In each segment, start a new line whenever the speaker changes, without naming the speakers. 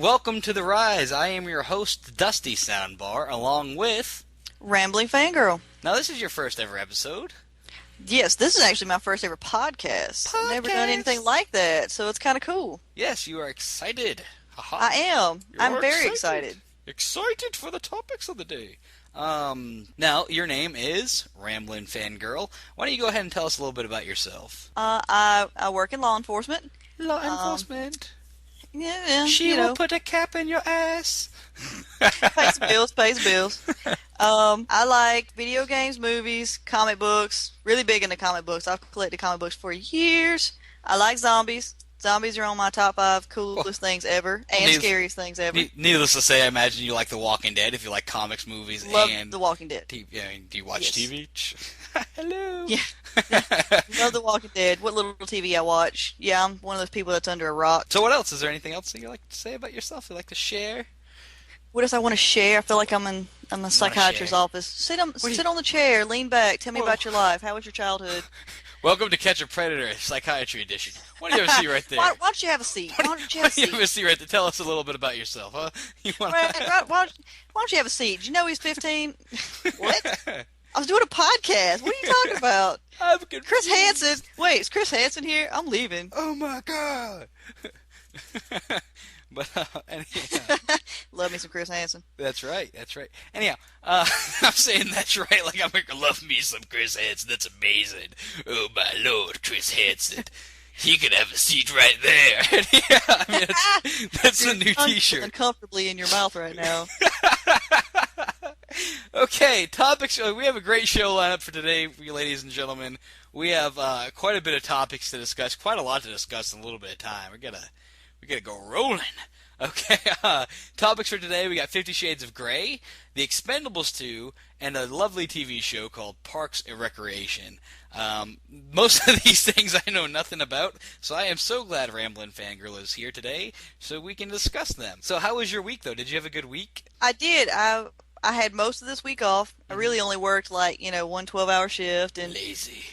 welcome to The Rise. I am your host, Dusty Soundbar, along with...
Ramblin Fan Girl.
Now, this is your first ever episode.
Yes, this is actually my first ever podcast. I've never done anything like that, so it's kind of cool.
Yes, you are excited.
I am. I'm very excited.
Excited for the topics of the day. Now, your name is Ramblin Fan Girl. Why don't you go ahead and tell us a little bit about yourself?
I work in law enforcement.
Law enforcement.
Yeah,
She will put a cap in your ass.
Pays bills, pays bills. I like video games, movies, comic books. Really big into comic books. I've collected comic books for years. I like zombies. Zombies are on my top 5 coolest things ever and scariest things ever.
Needless to say, I imagine you like The Walking Dead if you like comics, movies,
Love
and
The Walking Dead.
TV. I mean, do you watch TV? Hello.
Yeah. Love The Walking Dead. What little TV I watch. Yeah, I'm one of those people that's under a rock.
So what else? Is there anything else that you like to say about yourself? You like to share?
What else I want to share? I feel like I'm in a psychiatrist's office. Sit on the chair, lean back, tell me about your life. How was your childhood?
Welcome to Catch a Predator, Psychiatry Edition. Why don't you have a seat right there?
Why don't you have a seat? Why don't you have a seat?
Have a seat right there. Tell us a little bit about yourself, huh?
Why don't you have a seat? Did you know he's 15? What? I was doing a podcast. What are you talking about? Chris Hansen. Wait, is Chris Hansen here? I'm leaving.
Oh my god. But anyhow.
Love me some Chris Hansen.
That's right. Anyhow, I'm saying that's right like I'm gonna love me some Chris Hansen. That's amazing. Oh my lord, Chris Hansen. He could have a seat right there. Yeah, I mean, that's the new T-shirt.
Uncomfortably in your mouth right now.
Okay, topics. We have a great show lineup for today, for you ladies and gentlemen. We have quite a bit of topics to discuss, quite a lot to discuss in a little bit of time. We gotta go rolling. Okay, topics for today, we got 50 Shades of Grey, The Expendables 2, and a lovely TV show called Parks and Recreation. Most of these things I know nothing about, so I am so glad Ramblin' Fangirl is here today, so we can discuss them. So how was your week, though? Did you have a good week?
I did. I had most of this week off. I really only worked like, one 12-hour shift. And
lazy.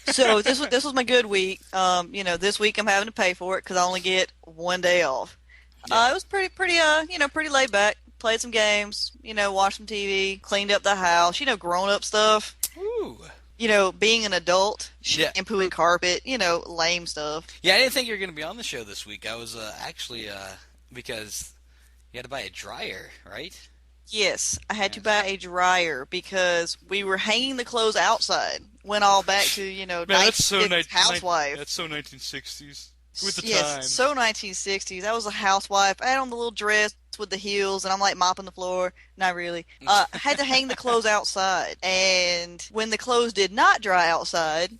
So this was my good week. This week I'm having to pay for it because I only get one day off. Yeah. It was pretty laid back. Played some games, watched some TV, cleaned up the house, grown up stuff.
Ooh.
Being an adult, shampooing carpet, lame stuff.
Yeah, I didn't think you were going to be on the show this week. I was actually because you had to buy a dryer, right?
Yes, I had to buy a dryer because we were hanging the clothes outside. Went all back to,
Man, that's so
housewife.
That's so 1960s. With the
yes,
times.
So 1960s. I was a housewife. I had on the little dress with the heels, and I'm like mopping the floor. Not really. I had to hang the clothes outside, and when the clothes did not dry outside,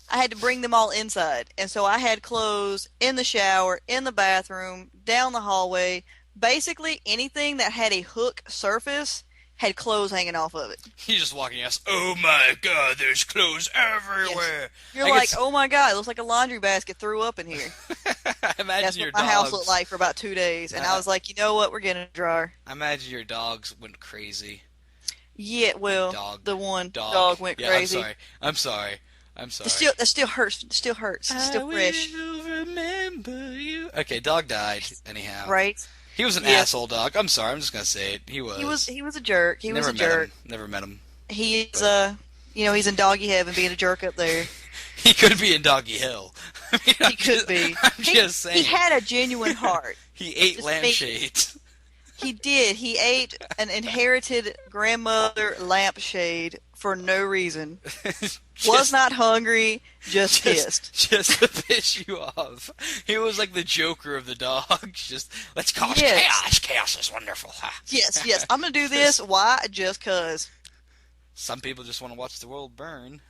I had to bring them all inside. And so I had clothes in the shower, in the bathroom, down the hallway. Basically, anything that had a hook surface had clothes hanging off of it.
He's just walking us. Oh my god, there's clothes everywhere.
Yes. You're like, oh my god, it looks like a laundry basket threw up in here.
That's
what my house looked like for about 2 days. And I was like, you know what, we're getting a dryer.
I imagine your dogs went crazy.
Yeah, well, the one dog went crazy.
I'm sorry.
That still hurts. It's still fresh.
I will remember you. Okay, dog died, anyhow.
Right.
He was an asshole dog. I'm sorry. I'm just gonna say it. He was
a jerk. He was a jerk.
Never met him.
He's he's in doggy heaven being a jerk up there.
He could be in doggy hell. I mean,
he could be.
I'm just saying.
He had a genuine heart.
He ate lampshades.
He did. He ate an inherited grandmother lampshade for no reason. Was not hungry, just pissed.
Just to piss you off. He was like the Joker of the dogs. Just, let's cause chaos. Chaos is wonderful.
Yes. I'm going to do this. Why? Just cause.
Some people just want to watch the world burn.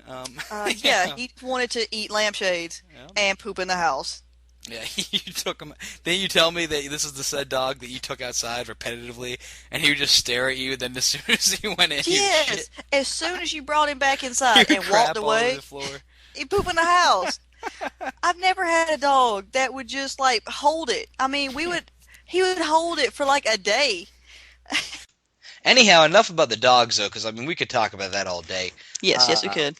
Yeah, he wanted to eat lampshades and poop in the house.
Yeah, you took him. Then you tell me that this is the said dog that you took outside repetitively, and he would just stare at you. Then as soon as he went in,
yes, as soon as you brought him back inside and walked away, he pooped in the house. I've never had a dog that would just like hold it. I mean, he would hold it for like a day.
Anyhow, enough about the dogs though, because I mean we could talk about that all day.
Yes, we could.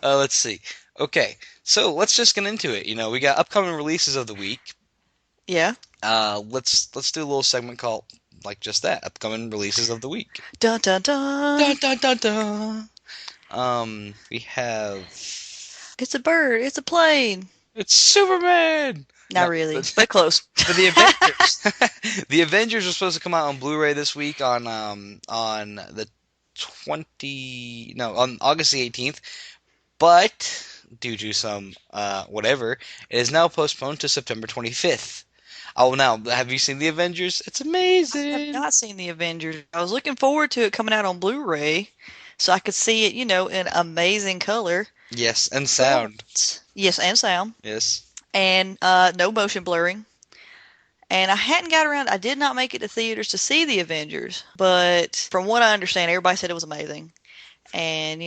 Let's see. Okay, so let's just get into it. We got upcoming releases of the week.
Yeah.
let's do a little segment called like just that, upcoming releases of the week.
Dun dun dun.
Dun dun dun dun. We have
It's a bird. It's a plane.
it's Superman.
Not
No,
really,
but
but close.
for the Avengers. The Avengers are supposed to come out on Blu-ray this week on the 20 no on August the 18th, but due to some whatever, it is now postponed to September 25th. Oh, now have you seen the Avengers? It's
I have
amazing.
not seen the Avengers. I was looking forward to it coming out on Blu-ray so I could see it, in amazing color.
Yes, and sound.
But yes, and sound.
Yes.
And no motion blurring. And I hadn't got around. I did not make it to theaters to see the Avengers, but from what I understand, everybody said it was amazing. And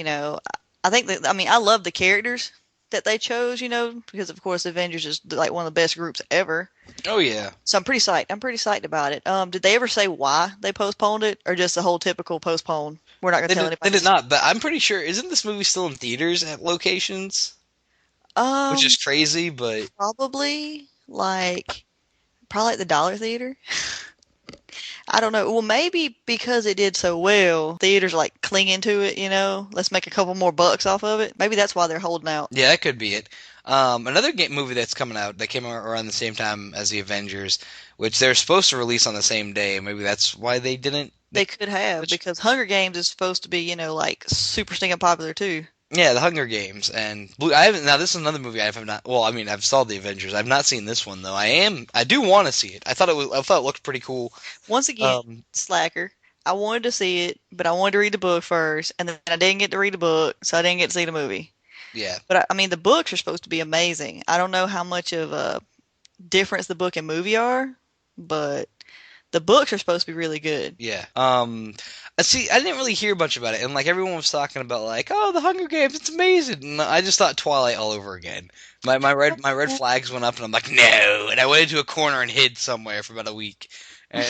I think that I love the characters that they chose. Because of course, Avengers is like one of the best groups ever.
Oh yeah.
So I'm pretty psyched. I'm pretty psyched about it. Did they ever say why they postponed it, or just the whole typical postpone? We're not gonna tell
They
anybody.
did not, but I'm pretty sure isn't this movie still in theaters at locations? Which is
Um,
crazy, but
probably probably at the Dollar Theater. I don't know. Well, maybe because it did so well, theaters are like clinging to it. Let's make a couple more bucks off of it. Maybe that's why they're holding out.
yeah, that could be it. Another movie that's coming out that came out around the same time as the Avengers, which they're supposed to release on the same day. Maybe that's why they didn't.
They could have
Which,
because Hunger Games is supposed to be, like super stinking popular too.
yeah, The Hunger Games and Blue. I haven't. Now this is another movie I have not. Well, I mean, I've saw the Avengers. I've not seen this one though. I do want to see it. I thought it was. I thought it looked pretty cool.
Once again,
Um,
slacker. I wanted to see it, but I wanted to read the book first, and then I didn't get to read the book, so I didn't get to see the movie.
yeah,
But I mean, the books are supposed to be amazing. I don't know how much of a difference the book and movie are, but the books are supposed to be really good.
yeah. See, I didn't really hear much about it, and like everyone was talking about, like, oh, The Hunger Games, it's amazing. And I just thought Twilight all over again. My red flags went up, and I'm like, no. And I went into a corner and hid somewhere for about a week, and,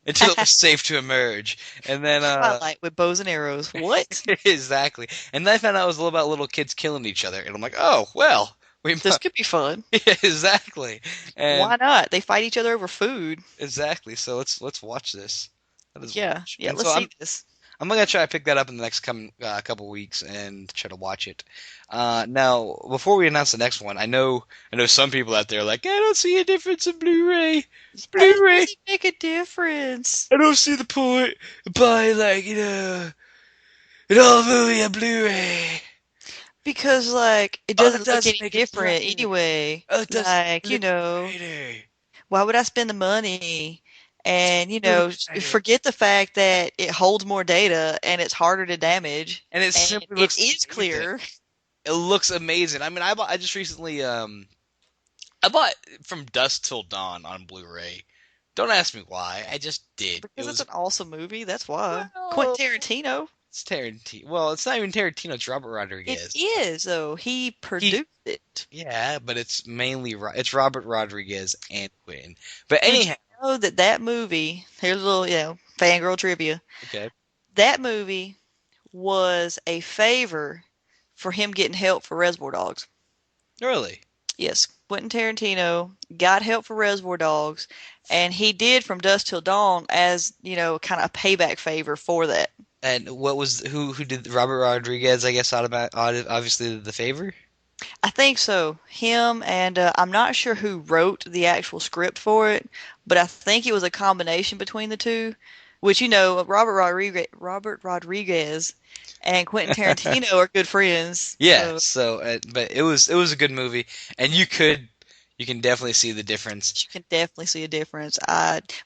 until it was safe to emerge. And then,
Twilight with bows and arrows. What?
exactly. And then I found out it was all about little kids killing each other, and I'm like, oh, well, we,
This could be fun.
yeah, exactly, and
Why not? They fight each other over food.
exactly. So let's watch this. That is
Yeah,
watch.
yeah.
And so
Let's see this.
I'm gonna try to pick that up in the next couple weeks and try to watch it. Now, before we announce the next one, I know some people out there are like, I don't see a difference in Blu-ray.
It
Blu-ray,
doesn't make a difference.
I don't see the point by like an old movie on Blu-ray.
Because, like, it
Oh, it
doesn't look
does
any
make it
different
brighter.
anyway.
Oh, it does
Like,
look brighter.
why would I spend the money? And,
Really brighter.
forget the fact that it holds more data and it's harder to damage.
And it
And
simply
it
looks
is
amazing.
clear.
It looks amazing. I mean, I just recently I bought From Dusk Till Dawn on Blu-ray. Don't ask me why. I just did. It
Because it's
was
an awesome movie, that's why.
well,
Quentin Tarantino.
it's Tarantino. Well, it's not even Tarantino. It's Robert
It
Rodriguez.
is, though. He
He,
produced it.
yeah, but it's mainly it's Robert Rodriguez and Quentin. But
Did you
anyhow,
know that movie, here's a little, fangirl trivia.
okay,
That movie was a favor for him getting help for Reservoir Dogs.
really,
Yes, Quentin Tarantino got help for Reservoir Dogs, and he did From Dusk Till Dawn as, kind of a payback favor for that.
and what was who did Robert Rodriguez? I guess obviously did the favor.
I think so. Him and I'm not sure who wrote the actual script for it, but I think it was a combination between the two. Which Robert Rodriguez and Quentin Tarantino are good friends.
Yeah,
So
so but it was a good movie, and you can definitely see the difference.
you can definitely see a difference.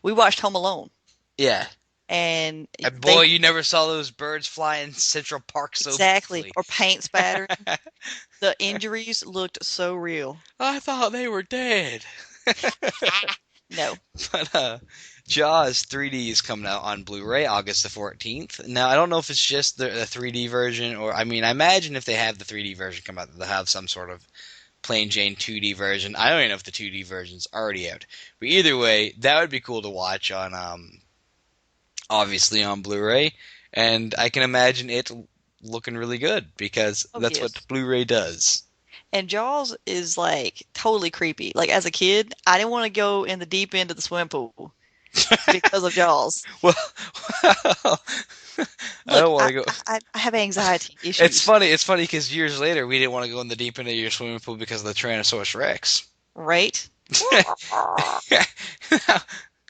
We watched Home Alone,
Yeah,
and
and
they
boy, you never saw those birds fly in Central Park so
exactly
beautifully.
or paint spatter. The injuries looked so real.
I thought they were dead.
No,
But Jaws 3D is coming out on Blu-ray August the 14th. Now I don't know if it's just the 3D version, or I mean, I imagine if they have the 3D version come out, they'll have some sort of plain Jane 2D version. I don't even know if the 2D version's already out. But either way, that would be cool to watch on obviously on Blu-ray, and I can imagine it looking really good because
oh
that's
yes.
what Blu-ray does.
And Jaws is like totally creepy. Like as a kid, I didn't want to go in the deep end of the swimming pool because of Jaws.
Well, I
Look,
don't want to go.
I have anxiety
It's
issues,
funny. It's funny because years later we didn't want to go in the deep end of your swimming pool because of the Tyrannosaurus Rex.
right?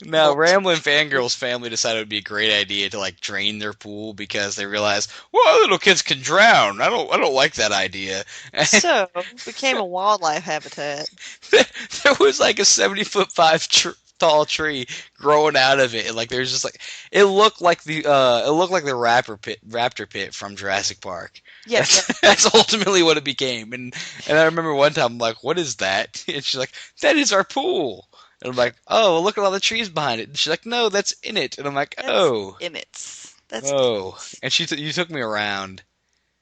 Now,
Monster.
Ramblin Fan Girl's family decided it would be a great idea to like drain their pool because they realized, well, little kids can drown. I don't like that idea. And
So, became a wildlife habitat.
there was like a 70-foot 5 tall tree growing out of it, and like there's just like it looked like the raptor pit from Jurassic Park.
Yes,
That's ultimately what it became. And I remember one time I'm like, what is that? And she's like, that is our pool. And I'm like, oh, well, look at all the trees behind it. And she's like, no, that's in it. And I'm like,
that's
oh,
Emmett's. That's
oh. And you took me around.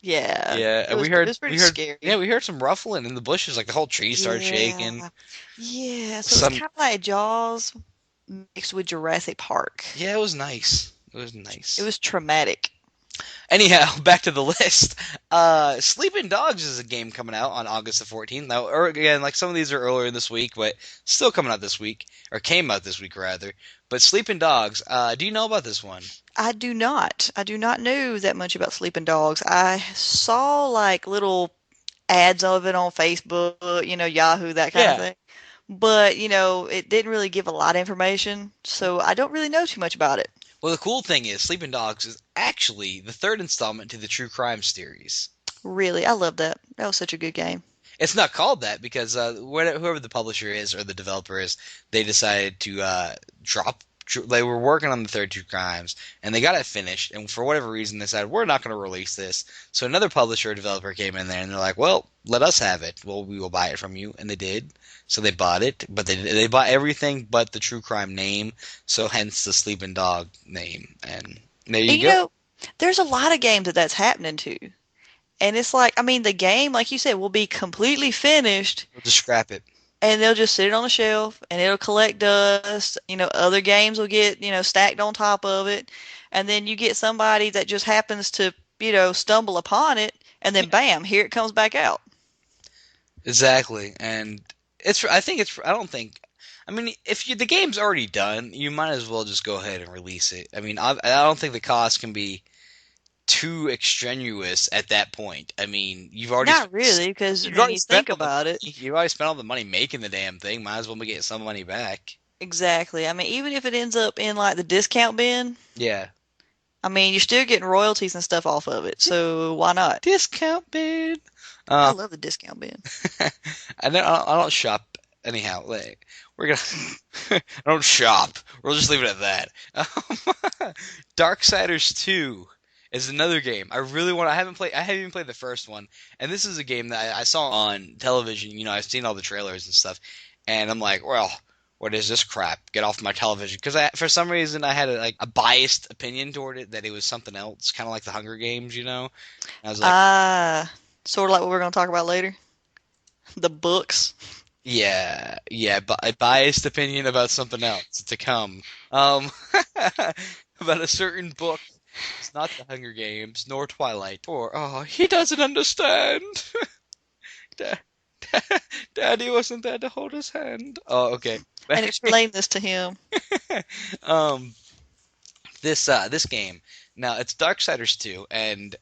yeah.
Yeah,
It
and
was it was pretty
yeah,
scary.
we heard some ruffling in the bushes, like the whole tree started shaking.
Yeah. Yeah, so it's
Some,
kind of like Jaws mixed with Jurassic Park.
yeah, it was nice. It was
It
nice.
was traumatic.
Anyhow, back to the list. Sleeping Dogs is a game coming out on August the 14th. Now, or again, like some of these are earlier this week, but still coming out this week, or came out this week rather. But Sleeping Dogs, do you know about this one?
I do not. I do not know that much about sleeping dogs. I saw like little ads of it on Facebook, Yahoo, that kind of
Yeah.
thing. But, it didn't really give a lot of information, so I don't really know too much about it.
Well, the cool thing is, Sleeping Dogs is actually the third installment to the True Crime series.
Really, I love that. That was such a good game.
It's not called that because whoever the publisher is or the developer is, they decided to drop. They were working on the third True Crimes, and they got it finished. And for whatever reason, they said we're not going to release this. So another publisher or developer came in there, and they're like, "Well, let us have it. Well, we will buy it from you." And they did. So they bought it, but they bought everything but the True Crime name. So hence the Sleeping Dog name. And there
And
you go.
there's a lot of games that's happening to. And it's like, I mean, the game, like you said, will be completely finished
We'll just scrap it.
and they'll just sit it on the shelf and it'll collect dust. Other games will get, stacked on top of it. And then you get somebody that just happens to, stumble upon it and then bam, here it comes back out.
Exactly, and it's. I think it's. I don't think. I mean, if the game's already done, you might as well just go ahead and release it. I mean, I don't think the cost can be too extraneous at that point. I mean,
Not really, because
you've
when
already
you
spent
think
all the
about it,
money. You've already spent all the money making the damn thing. Might as well be getting some money back.
exactly. I mean, even if it ends up in like the discount bin,
Yeah.
I mean, you're still getting royalties and stuff off of it. So why not?
Discount bid.
I
Uh,
love the discount bin.
I don't shop anyhow. Like, we're gonna. I don't shop. We'll just leave it at that. Darksiders 2 is another game. I really want. I haven't even played the first one, and this is a game that I saw on television. I've seen all the trailers and stuff, and I'm like, well, what is this crap? Get off my television! Because for some reason I had a biased opinion toward it that it was something else, kind of like the Hunger Games. And I was like,
Ah, sort of like what we're going to talk about later. The books.
yeah, yeah, but a biased opinion about something else to come. About a certain book. It's not the Hunger Games, nor Twilight, or oh, he doesn't understand. Da- Daddy wasn't there to hold his hand. Oh, okay.
And explain this to him.
um, this game. Now it's Darksiders 2, and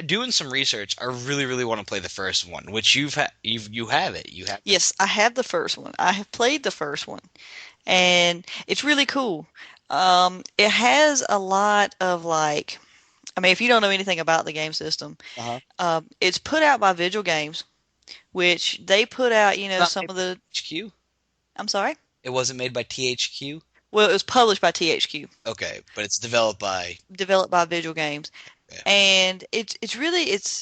doing some research, I really want to play the first one, which you have it. You have it.
Yes, I have the first one. I have played the first one, and it's really cool. It has a lot of like, I mean, if you don't know anything about the game system,
Uh-huh.
it's put out by Vigil Games, which they put out,
Not
some
made
of
by
the.
THQ.
I'm sorry.
It wasn't made by THQ.
Well, it was published by THQ,
Okay, but it's developed by.
developed by Vigil Games,
Yeah.
and it's really it's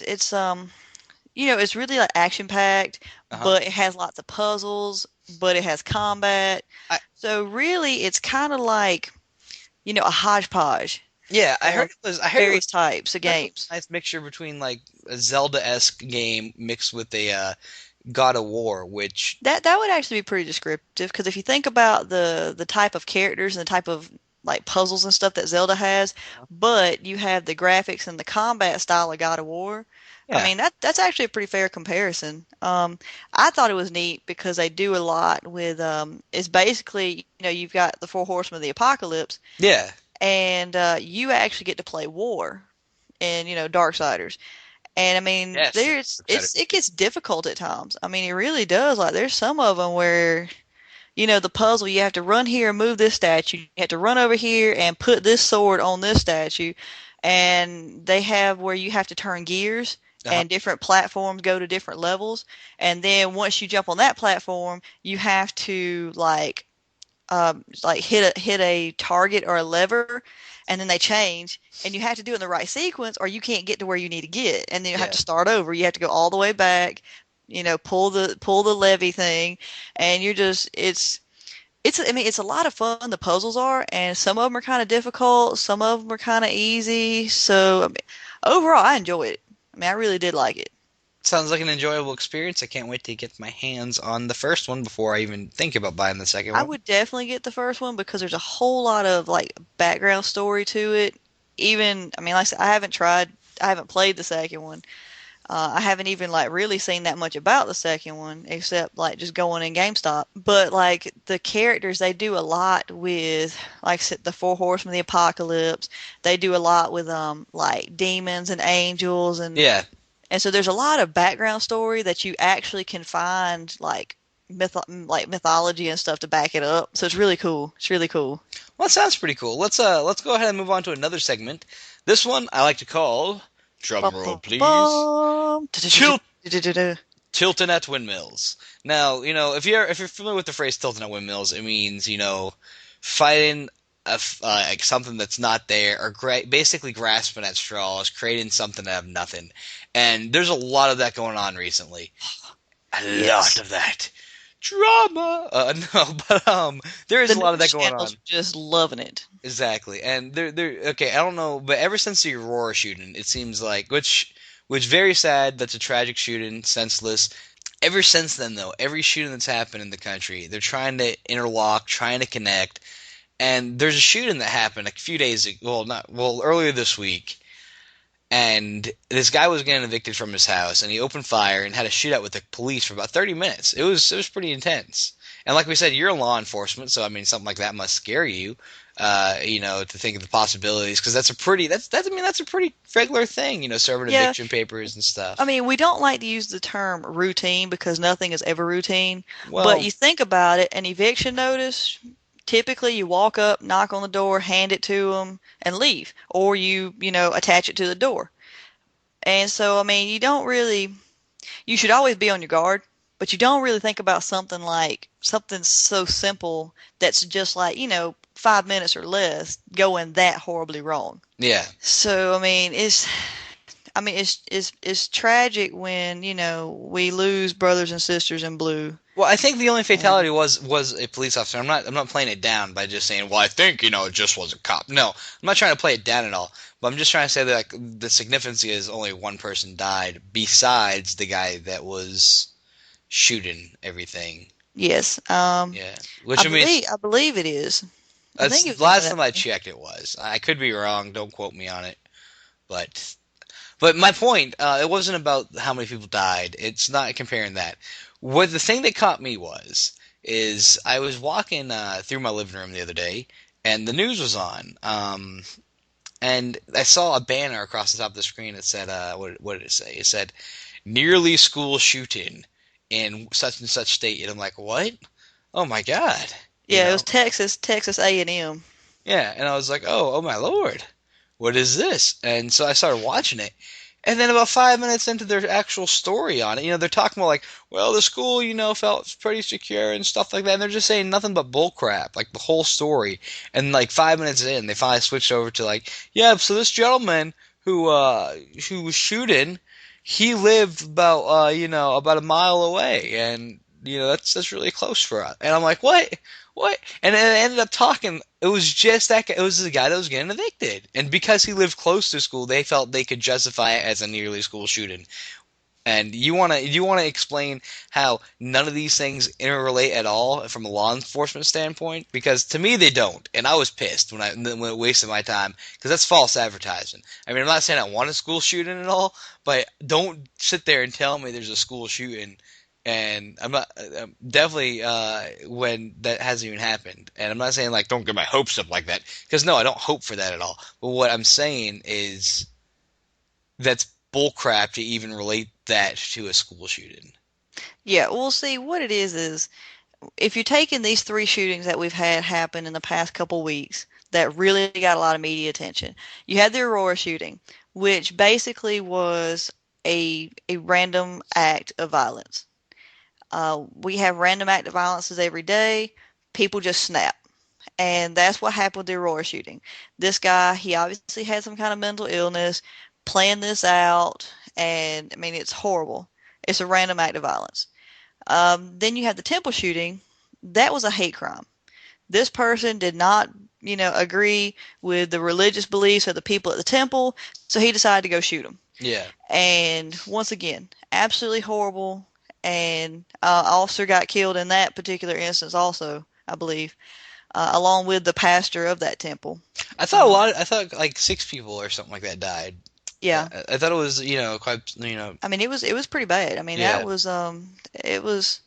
really like action packed,
Uh-huh.
but it has lots of puzzles, but it has combat.
I,
So really, it's kind of like a hodgepodge
yeah, I heard
of
it was. I heard it was
various types of games.
a nice mixture between like a Zelda-esque game mixed with a God of War, which
That would actually be pretty descriptive because if you think about the type of characters and the type of like puzzles and stuff that Zelda has, but you have the graphics and the combat style of God of War. I
Yeah.
mean, that's actually a pretty fair comparison. I thought it was neat because they do a lot with it's basically, you've got the four horsemen of the apocalypse,
Yeah.
and you actually get to play war and Darksiders. And I mean,
Yes.
it gets difficult at times. I mean, it really does. Like there's some of them where the puzzle, you have to run here and move this statue. You have to run over here and put this sword on this statue. And they have where you have to turn gears
Uh-huh.
and different platforms go to different levels. And then once you jump on that platform, you have to like hit a target or a lever, and then they change, and you have to do it in the right sequence, or you can't get to where you need to get, and then you have
Yeah.
to start over. You have to go all the way back, pull the levy thing, and you're just it's I mean it's a lot of fun. The puzzles are, and some of them are kind of difficult, some of them are kind of easy. So I mean, overall, I enjoy it. I mean, I really did like it.
Sounds like an enjoyable experience. I can't wait to get my hands on the first one before I even think about buying the second
I
one.
would definitely get the first one because there's a whole lot of like background story to it. Even, I mean, like I said, I haven't played the second one. I haven't even like really seen that much about the second one except like just going in GameStop. But like the characters, they do a lot with, like I said, the Four Horsemen of the Apocalypse. They do a lot with like demons and angels,
Yeah.
and so there's a lot of background story that you actually can find like mythology and stuff to back it up. So it's really cool. It's really cool.
Well, that sounds pretty cool. Let's go ahead and move on to another segment. This one I like to call drum
Bum,
roll,
bum,
please.
bum.
Tilt tilting at windmills. Now, if you're familiar with the phrase tilting at windmills, it means fighting like something that's not there, or basically grasping at straws, creating something out of nothing. And there's a lot of that going on recently. A lot
Yes.
of that drama. No, but there is
The
a lot of
news
that going
channels
on.
are just loving it.
Exactly, and they're okay. I don't know, but ever since the Aurora shooting, it seems like which very sad. That's a tragic shooting, senseless. Ever since then, though, every shooting that's happened in the country, they're trying to interlock, trying to connect. And there's a shooting that happened a few days ago. Well, not well, earlier this week, and this guy was getting evicted from his house, and he opened fire and had a shootout with the police for about 30 minutes. It was pretty intense. And like we said, you're law enforcement, so I mean, something like that must scare you. To think of the possibilities, because that's a pretty regular thing. Serving
Yeah,
eviction papers and
I
stuff.
mean, we don't like to use the term routine because nothing is ever routine, but
Well,
you think about it, an eviction notice, typically you walk up, knock on the door, hand it to them, and leave, or you attach it to the door. And so, I mean, you should always be on your guard, but you don't really think about something so simple that's just like, 5 minutes or less going that horribly wrong.
yeah.
So, I mean, it's tragic when, we lose brothers and sisters in blue.
Well, I think the only
And
fatality was a police officer. I'm not playing it down by just saying, well, I think it just was a cop. No, I'm not trying to play it down at all. But I'm just trying to say that like, the significance is only one person died besides the guy that was shooting everything.
yes,
Yeah, which I mean,
I believe it is. I
that's
think it
the
was one of
last
that
time I
many.
checked. It was. I could be wrong. Don't quote me on it. But my point, it wasn't about how many people died. It's not comparing that. What the thing that caught me is I was walking through my living room the other day, and the news was on. And I saw a banner across the top of the screen that said, what did it say? It said, "Nearly school shooting in such and such state." And I'm like, what? Oh my God. You
Yeah, it was
know?
Texas A&M.
Yeah. And I was like, oh my Lord. What is this? And so I started watching it. And then about 5 minutes into their actual story on it, they're talking about like, well, the school, felt pretty secure and stuff like that. And they're just saying nothing but bull crap, like the whole story. And like 5 minutes in, they finally switched over to like, yeah, so this gentleman who was shooting, he lived about a mile away, and that's really close for us. And I'm like, what? What? And it ended up talking. It was just that guy. It was the guy that was getting evicted, and because he lived close to school, they felt they could justify it as a nearly school shooting. And you wanna explain how none of these things interrelate at all from a law enforcement standpoint? Because to me they don't, and I was pissed when it wasted my time because that's false advertising. I mean, I'm not saying I want a school shooting at all, but don't sit there and tell me there's a school shooting, and I'm definitely when that hasn't even happened. And I'm not saying like don't get my hopes up like that because no, I don't hope for that at all. But what I'm saying is that's bullcrap to even relate that to a school shooting.
Yeah, well, see, what it is if you're taking these three shootings that we've had happen in the past couple weeks that really got a lot of media attention, you had the Aurora shooting, which basically was a random act of violence. We have random act of violences every day. People just snap. And that's what happened with the Aurora shooting. This guy, he obviously had some kind of mental illness, planned this out, and I mean, it's horrible. It's a random act of violence. Then you have the temple shooting. That was a hate crime. This person did not, agree with the religious beliefs of the people at the temple, so he decided to go shoot them.
Yeah.
And once again, absolutely horrible. And officer got killed in that particular instance, also, I believe, along with the pastor of that temple. Um,
I thought like 6 people or something like that died.
yeah,
I thought it was, quite,
I mean, it was pretty bad. I mean, that
yeah.
was it was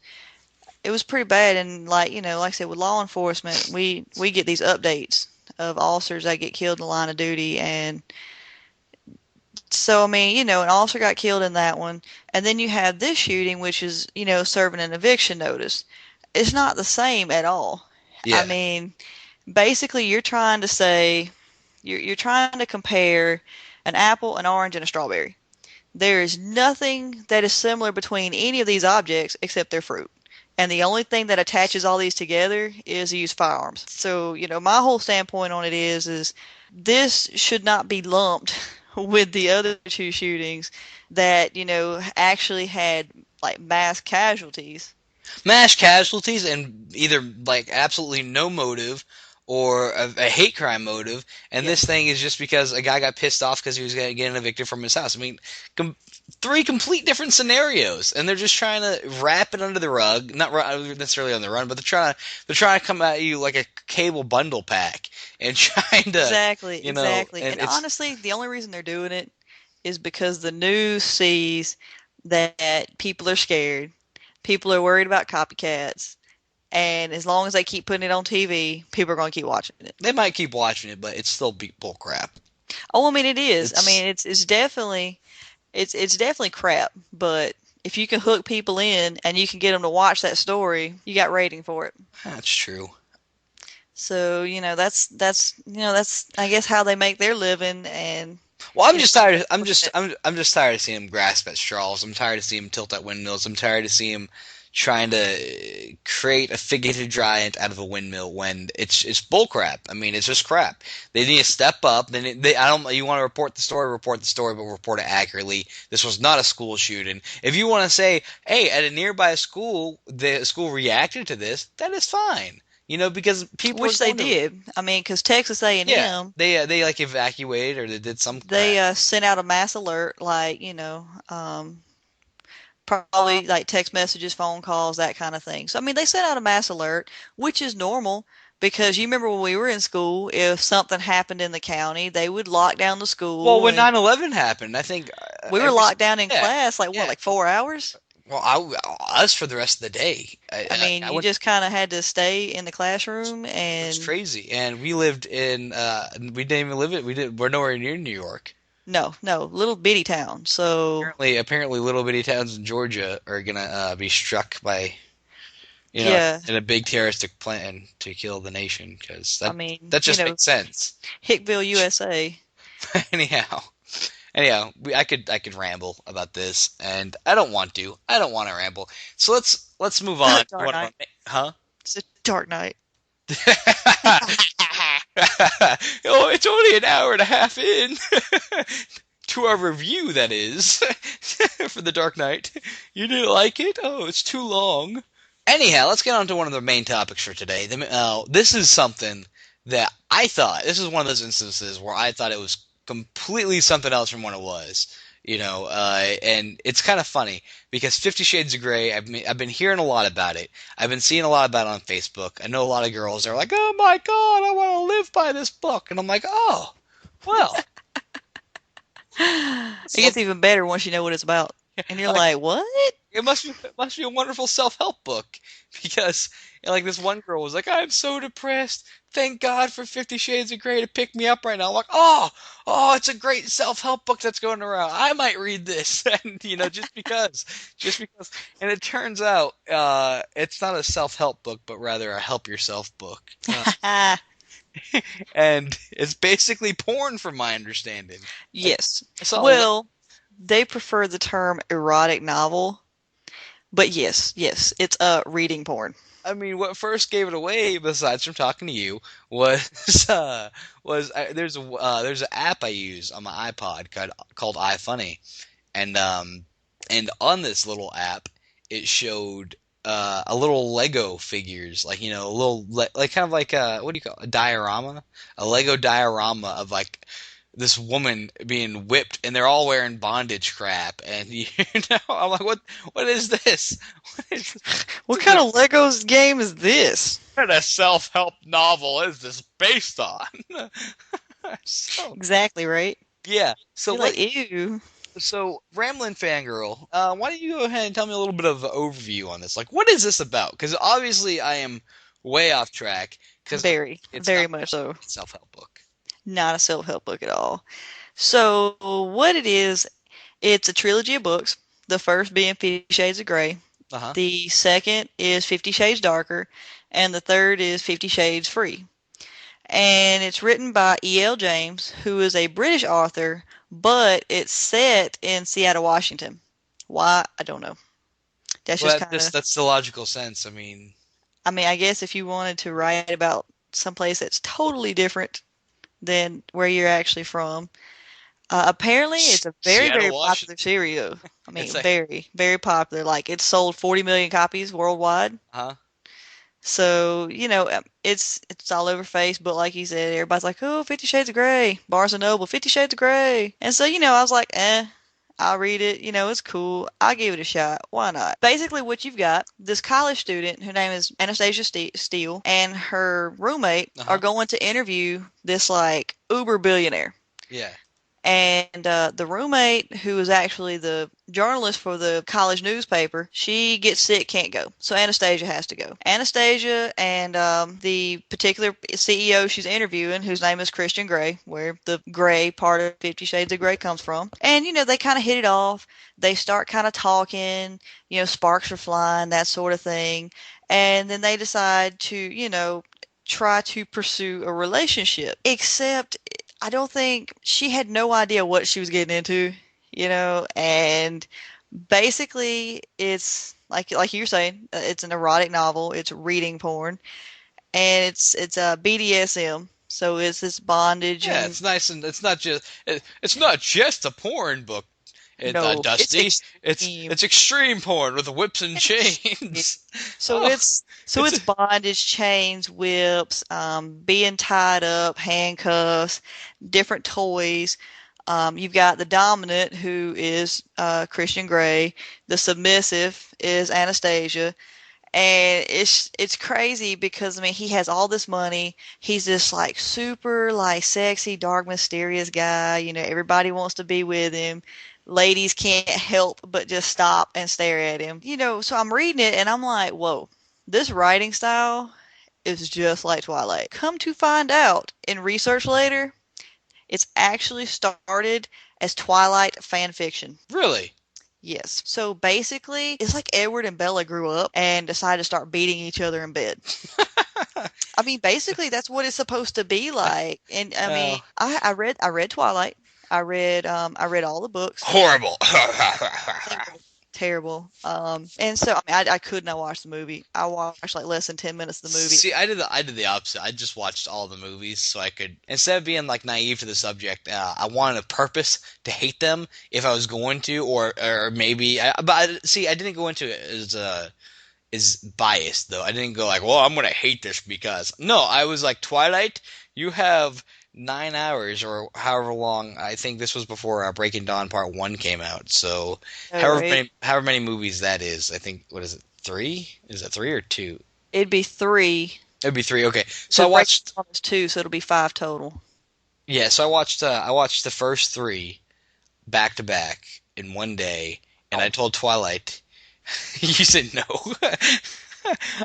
it was pretty bad. And like like I said, with law enforcement, we get these updates of officers that get killed in the line of duty, and so I mean, an officer got killed in that one, and then you have this shooting, which is serving an eviction notice. It's not the same at all. I
Yeah.
mean, basically, you're trying to compare an apple, an orange, and a strawberry. There is nothing that is similar between any of these objects except their fruit. And the only thing that attaches all these together is the use of firearms. So, my whole standpoint on it is this should not be lumped with the other two shootings that, actually had like mass casualties.
Mass casualties and either like absolutely no motive or a hate crime motive, and
Yep.
this thing is just because a guy got pissed off because he was getting evicted from his house. I mean, three complete different scenarios, and they're just trying to wrap it under the rug. Not necessarily on the run, but they're trying to come at you like a cable bundle pack and trying to,
Exactly, exactly.
and
And
it's
honestly, the only reason they're doing it is because the news sees that people are scared. People are worried about copycats. And as long as they keep putting it on TV, people are going to keep watching it.
they might keep watching it, but it's still bull crap.
Oh, I mean, it is. I
It's
mean, it's definitely crap. But if you can hook people in and you can get them to watch that story, you got rating for it.
that's true.
So that's I guess how they make their living. And
Well, I'm
you know,
just tired. I'm
pushing
just
it.
I'm just tired of seeing him grasp at straws. I'm tired of seeing him tilt at windmills. I'm tired of seeing him trying to create a figurative giant out of a windmill when it's bullcrap. I mean, it's just crap. They need to step up. They I don't. You want to report the story, but report it accurately. This was not a school shooting. If you want to say, hey, at a nearby school, the school reacted to this, that is fine. Because people are
Which they
going to.
did. I mean, because Texas
Yeah,
A&M,
they like evacuated or they did some
they
crap.
sent out a mass alert, like probably like text messages, phone calls, that kind of thing. So I mean, they sent out a mass alert, which is normal because you remember when we were in school, if something happened in the county, they would lock down the
Well,
school,
when
and
9/11 happened, I think
we were
every
locked down in
yeah,
class like what,
yeah.
like 4 hours?
Well, us for the rest of the day.
I mean,
I
you
went.
just kind of had to stay in the classroom,
It was
and
crazy, and we lived in. We didn't even live it. We did. We're nowhere near New York.
no, no, little bitty town. So
Apparently, little bitty towns in Georgia are gonna be struck by
yeah,
in a big terroristic plan to kill the nation because
I mean,
that just makes sense.
Hickville, USA.
anyhow, anyhow, I could ramble about this, and I don't want to. I don't want to ramble. So let's move on. to
Dark
one of
Knight.
our huh?
It's a Dark Knight.
Oh, it's only an hour and a half in to our review, that is, for The Dark Knight. You didn't like it? Oh, it's too long. Anyhow, let's get on to one of the main topics for today. This is something that this is one of those instances where I thought it was completely something else from what it was. And it's kind of funny because 50 Shades of Grey, I've been hearing a lot about it. I've been seeing a lot about it on Facebook. I know a lot of girls are like, "Oh my God, I want to live by this book," and I'm like, "Oh, well,
It
so
gets even better once you know what it's about. And you're
like
like, what?
it must be a wonderful self-help book because like this one girl was like, I'm so depressed. Thank God for 50 Shades of Grey to pick me up right now. I'm like, oh, it's a great self-help book that's going around. I might read this, and just because. And it turns out, it's not a self-help book, but rather a help yourself book. And it's basically porn, from my understanding. Like,
Yes.
I saw a
Well, they prefer the term erotic novel, but yes, it's reading porn.
I mean, what first gave it away, besides from talking to you, was there's an app I use on my iPod called iFunny, and on this little app, it showed a little Lego figures, like a little like kind of like what do you call it? A diorama, a Lego diorama of like this woman being whipped, and they're all wearing bondage crap, and I'm like, what is this? What is
What
this?
kind of Legos game is this?
What a self-help novel is this based on? So
Exactly, right?
yeah, so
You're like, ew.
Ramblin Fan Girl, why don't you go ahead and tell me a little bit of an overview on this? Like, what is this about? Because obviously I am way off track because
Very,
it's not
very much so.
a self-help book.
Not a self-help book at all. So what it is, it's a trilogy of books. The first being 50 Shades of Grey.
Uh-huh.
The second is 50 Shades Darker. And the third is 50 Shades Free. And it's written by E.L. James, who is a British author, but it's set in Seattle, Washington. Why? I don't know. That's just
Well,
kind of,
that's the logical sense. I mean,
I mean, I guess if you wanted to write about someplace that's totally different than where you're actually from. Apparently, it's a very,
Seattle,
very popular
Washington.
series. I
It's
mean,
like,
very, very popular. Like, it's sold 40 million copies worldwide.
huh?
So, it's all over Facebook, like you said. Everybody's like, oh, 50 Shades of Grey. Barnes& and Noble, 50 Shades of Grey. And so, I was like, I'll read it. It's cool. I'll give it a shot. Why not? Basically, what you've got, this college student, her name is Anastasia Steele, and her roommate are
Uh-huh.
going to interview this, like, uber billionaire.
Yeah.
And the roommate, who is actually the journalist for the college newspaper, she gets sick, can't go. So Anastasia has to go. Anastasia and the particular CEO she's interviewing, whose name is Christian Grey, where the gray part of 50 Shades of Grey comes from. And, they kind of hit it off. They start kind of talking, sparks are flying, that sort of thing. And then they decide to, try to pursue a relationship. Except I don't think she had no idea what she was getting into, and basically it's like you're saying, it's an erotic novel, it's reading porn, and it's a BDSM. So it's this bondage
Yeah,
and
it's nice, and it's not just a porn book.
no, it's
Dusty. It's
extreme.
it's extreme porn with whips and
Extreme.
chains.
So
Oh,
it's bondage, chains, whips, being tied up, handcuffs, different toys. You've got the dominant, who is Christian Grey. The submissive is Anastasia. And it's crazy because I mean he has all this money. He's this like super like sexy, dark, mysterious guy. Everybody wants to be with him. Ladies can't help but just stop and stare at him. So I'm reading it and I'm like, whoa, this writing style is just like Twilight. Come to find out in research later, it's actually started as Twilight fan fiction.
really?
Yes. So basically, it's like Edward and Bella grew up and decided to start beating each other in bed. I mean, basically, that's what it's supposed to be like. And I mean,
Oh,
I read Twilight. I read all the books.
horrible.
They were terrible. And so I mean, I could not watch the movie. I watched like less than 10 minutes of the movie.
See, I did the opposite. I just watched all the movies so I could, instead of being like naive to the subject, I wanted a purpose to hate them if I was going to, or maybe. See, I didn't go into it as biased though. I didn't go like, well, I'm gonna hate this because no. I was like, Twilight, you have 9 hours or however long. I think this was before Breaking Dawn Part 1 came out. So
Oh, right.
however many movies that is. I think, what is it? 3? Is that 3 or 2?
It'd be three
It'd be 3. Okay. So I
because Breaking
watched
Dawn is two, so it'll be five total.
yeah, so I watched the first 3 back to back in one day, and I
Oh,
told Twilight, you said no.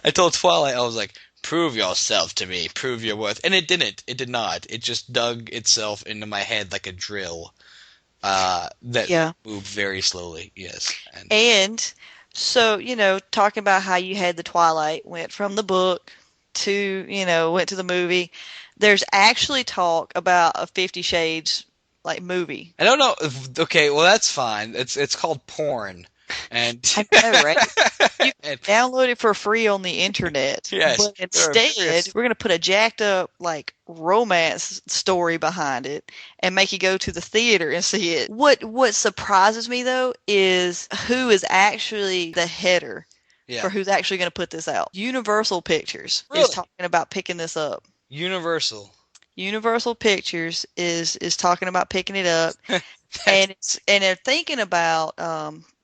I told Twilight, I was like, prove yourself to me, prove your worth. And it didn't. It did not. It just dug itself into my head like a drill, that
yeah.
moved very slowly. Yes. And
And so, talking about how you had the Twilight went from the book to, went to the movie. There's actually talk about a 50 Shades like movie.
I don't know. Okay, well that's fine. It's called porn, and
I know, right? You
and
can download it for free on the internet,
yes,
but
there are
instead,
various.
we're gonna put a jacked up like romance story behind it and make you go to the theater and see it. What surprises me though is who is actually the header
Yeah,
for who's actually going to put this out. Universal Pictures is
really.
talking about picking this up.
Universal.
Universal Pictures is talking about picking it up,
That's
and they're thinking about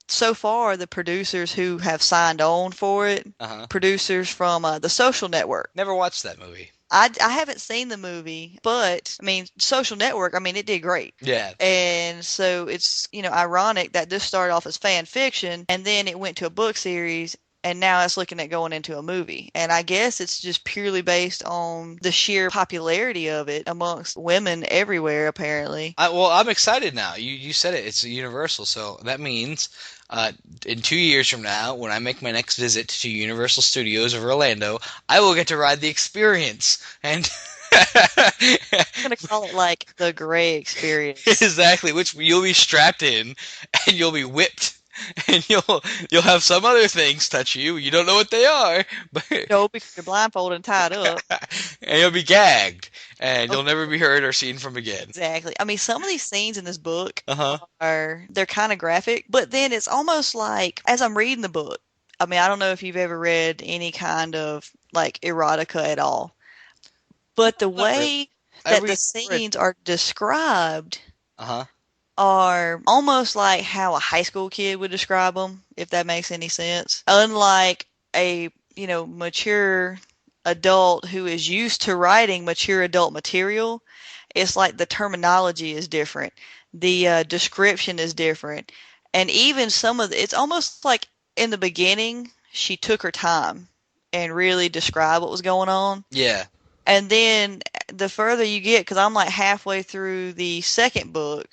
so far the producers who have signed on for it,
uh-huh.
producers from the Social Network.
Never watched that movie.
I haven't seen the movie, but I mean, Social Network, I mean, it did great.
Yeah.
And so it's, ironic that this started off as fan fiction and then it went to a book series and now it's looking at going into a movie. And I guess it's just purely based on the sheer popularity of it amongst women everywhere, apparently.
I'm excited now. You said it. It's a Universal, so that means uh, in 2 years from now, when I make my next visit to Universal Studios of Orlando, I will get to ride the experience. And
I'm going to call it like the gray experience.
exactly, which you'll be strapped in, and you'll be whipped, and you'll have some other things touch you. You don't know what they are, but
No, because you're blindfolded and tied up.
and you'll be gagged, and
Oh,
you'll never be heard or seen from again.
exactly. I mean, some of these scenes in this book
Uh huh.
they're kind of graphic, but then it's almost like as I'm reading the book. I mean, I don't know if you've ever read any kind of like erotica at all, but the
Not really.
way
I
that the
read.
scenes are described
Uh huh.
are almost like how a high school kid would describe them, if that makes any sense. Unlike a, mature adult who is used to writing mature adult material, it's like the terminology is different. The description is different. And even it's almost like in the beginning, she took her time and really described what was going on.
Yeah.
And then the further you get, because I'm like halfway through the second book,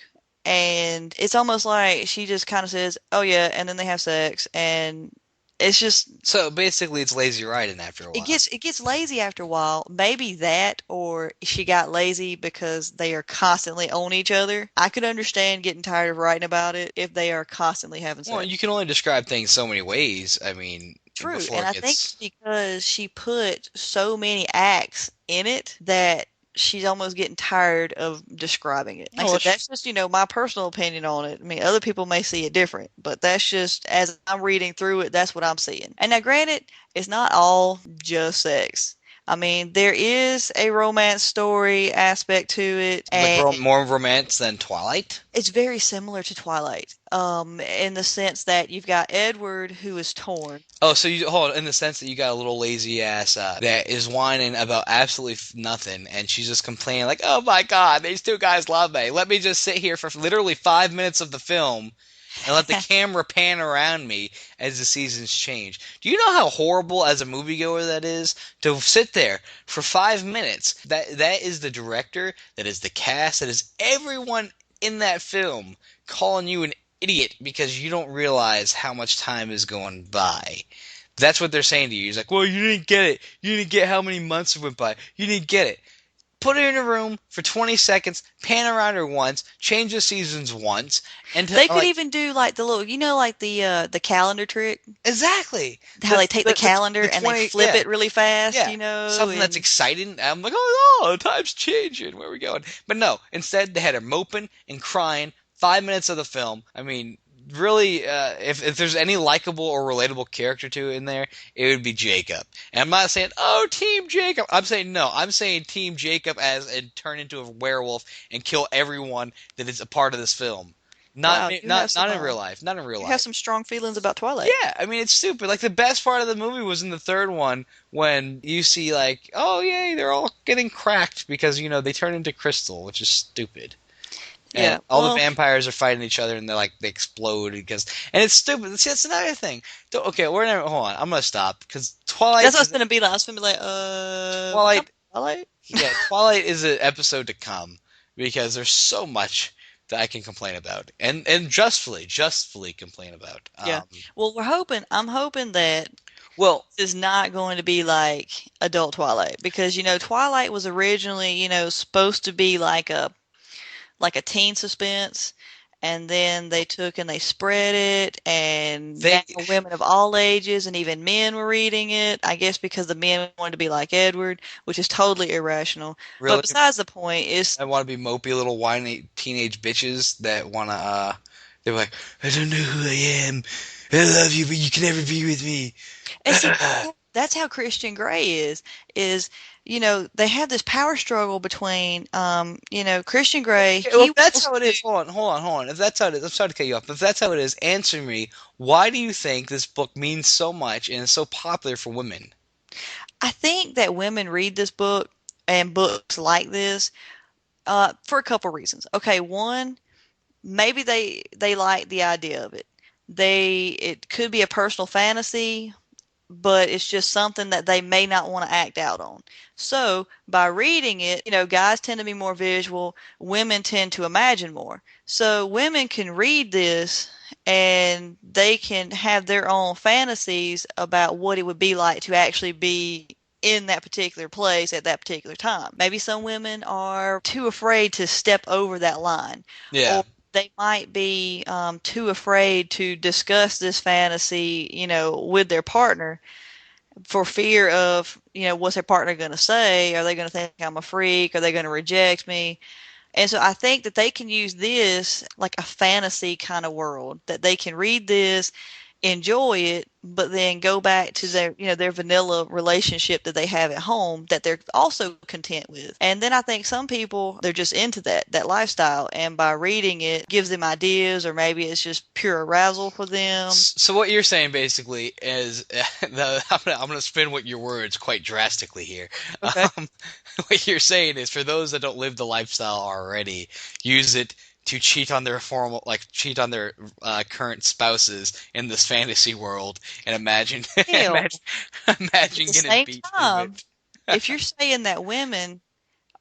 and it's almost like she just kind of says, "Oh yeah," and then they have sex, and it's just
So basically, it's lazy writing after a while.
it gets lazy after a while. Maybe that, or she got lazy because they are constantly on each other. I could understand getting tired of writing about it if they are constantly having
Well,
sex.
you can only describe things so many ways. I mean,
True,
before
and
it
I think it's
gets.
because she put so many acts in it that she's almost getting tired of describing it. Like I
Oh, well,
said, that's just, my personal opinion on it. I mean, other people may see it different, but that's just, as I'm reading through it, that's what I'm seeing. And now, granted, it's not all just sex. I mean, there is a romance story aspect to it,
like
and
more romance than Twilight.
it's very similar to Twilight, in the sense that you've got Edward who is torn.
Oh, so you hold on, in the sense that you got a little lazy ass that is whining about absolutely nothing, and she's just complaining like, "Oh my God, these two guys love me. Let me just sit here for literally 5 minutes of the film." And let the camera pan around me as the seasons change. Do you know how horrible as a moviegoer that is? To sit there for 5 minutes. That is the director, that is the cast, that is everyone in that film calling you an idiot because you don't realize how much time is going by. That's what they're saying to you. He's like, well, you didn't get it. You didn't get how many months went by. You didn't get it. Put her in a room for 20 seconds, pan around her once, change the seasons once, and
They could
like
even do like the little, like the calendar trick,
exactly
how they take the calendar
the
and they
20,
flip
yeah,
it really fast,
yeah, something that's
and
exciting. I'm like, oh, time's changing. Where are we going? But no, instead they had her moping and crying. 5 minutes of the film. I mean, really, if there's any likable or relatable character to it in there, it would be Jacob. And I'm not saying, oh, Team Jacob. I'm saying no. I'm saying Team Jacob as and turn into a werewolf and kill everyone that is a part of this film. Not
Wow, you have
not
some
in real life. Not in real
you have
life.
some strong feelings about Twilight.
Yeah, I mean it's stupid. Like the best part of the movie was in the third one when you see like, oh yay, they're all getting cracked because they turn into crystal, which is stupid. And
Yeah,
all the
well,
vampires are fighting each other, and they explode and it's stupid. See, that's another thing. Okay, hold on. I'm gonna stop because
that's what it's gonna be like. I was gonna be like, what kind
Twilight,
of Twilight?
yeah, Twilight is an episode to come because there's so much that I can complain about, and justfully complain about.
Yeah. Well, I'm hoping that
Well,
this is not going to be like adult Twilight because Twilight was originally supposed to be like a teen suspense, and then they took and they spread it, and now
they
women of all ages and even men were reading it. I guess because the men wanted to be like Edward, which is totally irrational. But
really
besides the point is,
I want to be mopey little whiny teenage bitches that wanna they're like, I don't know who I am. I love you, but you can never be with me.
and see, that's how Christian Grey is. They have this power struggle between, Christian Grey.
Okay, well,
He
if that's
wants
how it
to.
is, hold on. If that's how it is, I'm sorry to cut you off. If that's how it is, answer me. Why do you think this book means so much and is so popular for women?
I think that women read this book and books like this for a couple reasons. Okay, one, maybe they like the idea of it. It could be a personal fantasy, but it's just something that they may not want to act out on. So by reading it, guys tend to be more visual, women tend to imagine more. So women can read this and they can have their own fantasies about what it would be like to actually be in that particular place at that particular time. Maybe some women are too afraid to step over that line,
Yeah,
or they might be too afraid to discuss this fantasy, with their partner for fear of, what's their partner going to say? Are they going to think I'm a freak? Are they going to reject me? And so I think that they can use this like a fantasy kind of world, that they can read this, enjoy it, but then go back to their vanilla relationship that they have at home that they're also content with. And then I think some people, they're just into that lifestyle, and by reading it gives them ideas, or maybe it's just pure arousal for them.
So what you're saying basically is, I'm gonna spin what your words quite drastically here.
Okay.
Um, what you're saying is, for those that don't live the lifestyle already, use it to cheat on their current spouses in this fantasy world, and imagine,
Hell, at
imagine
the
getting
same
beat to
time,
it.
if you're saying that women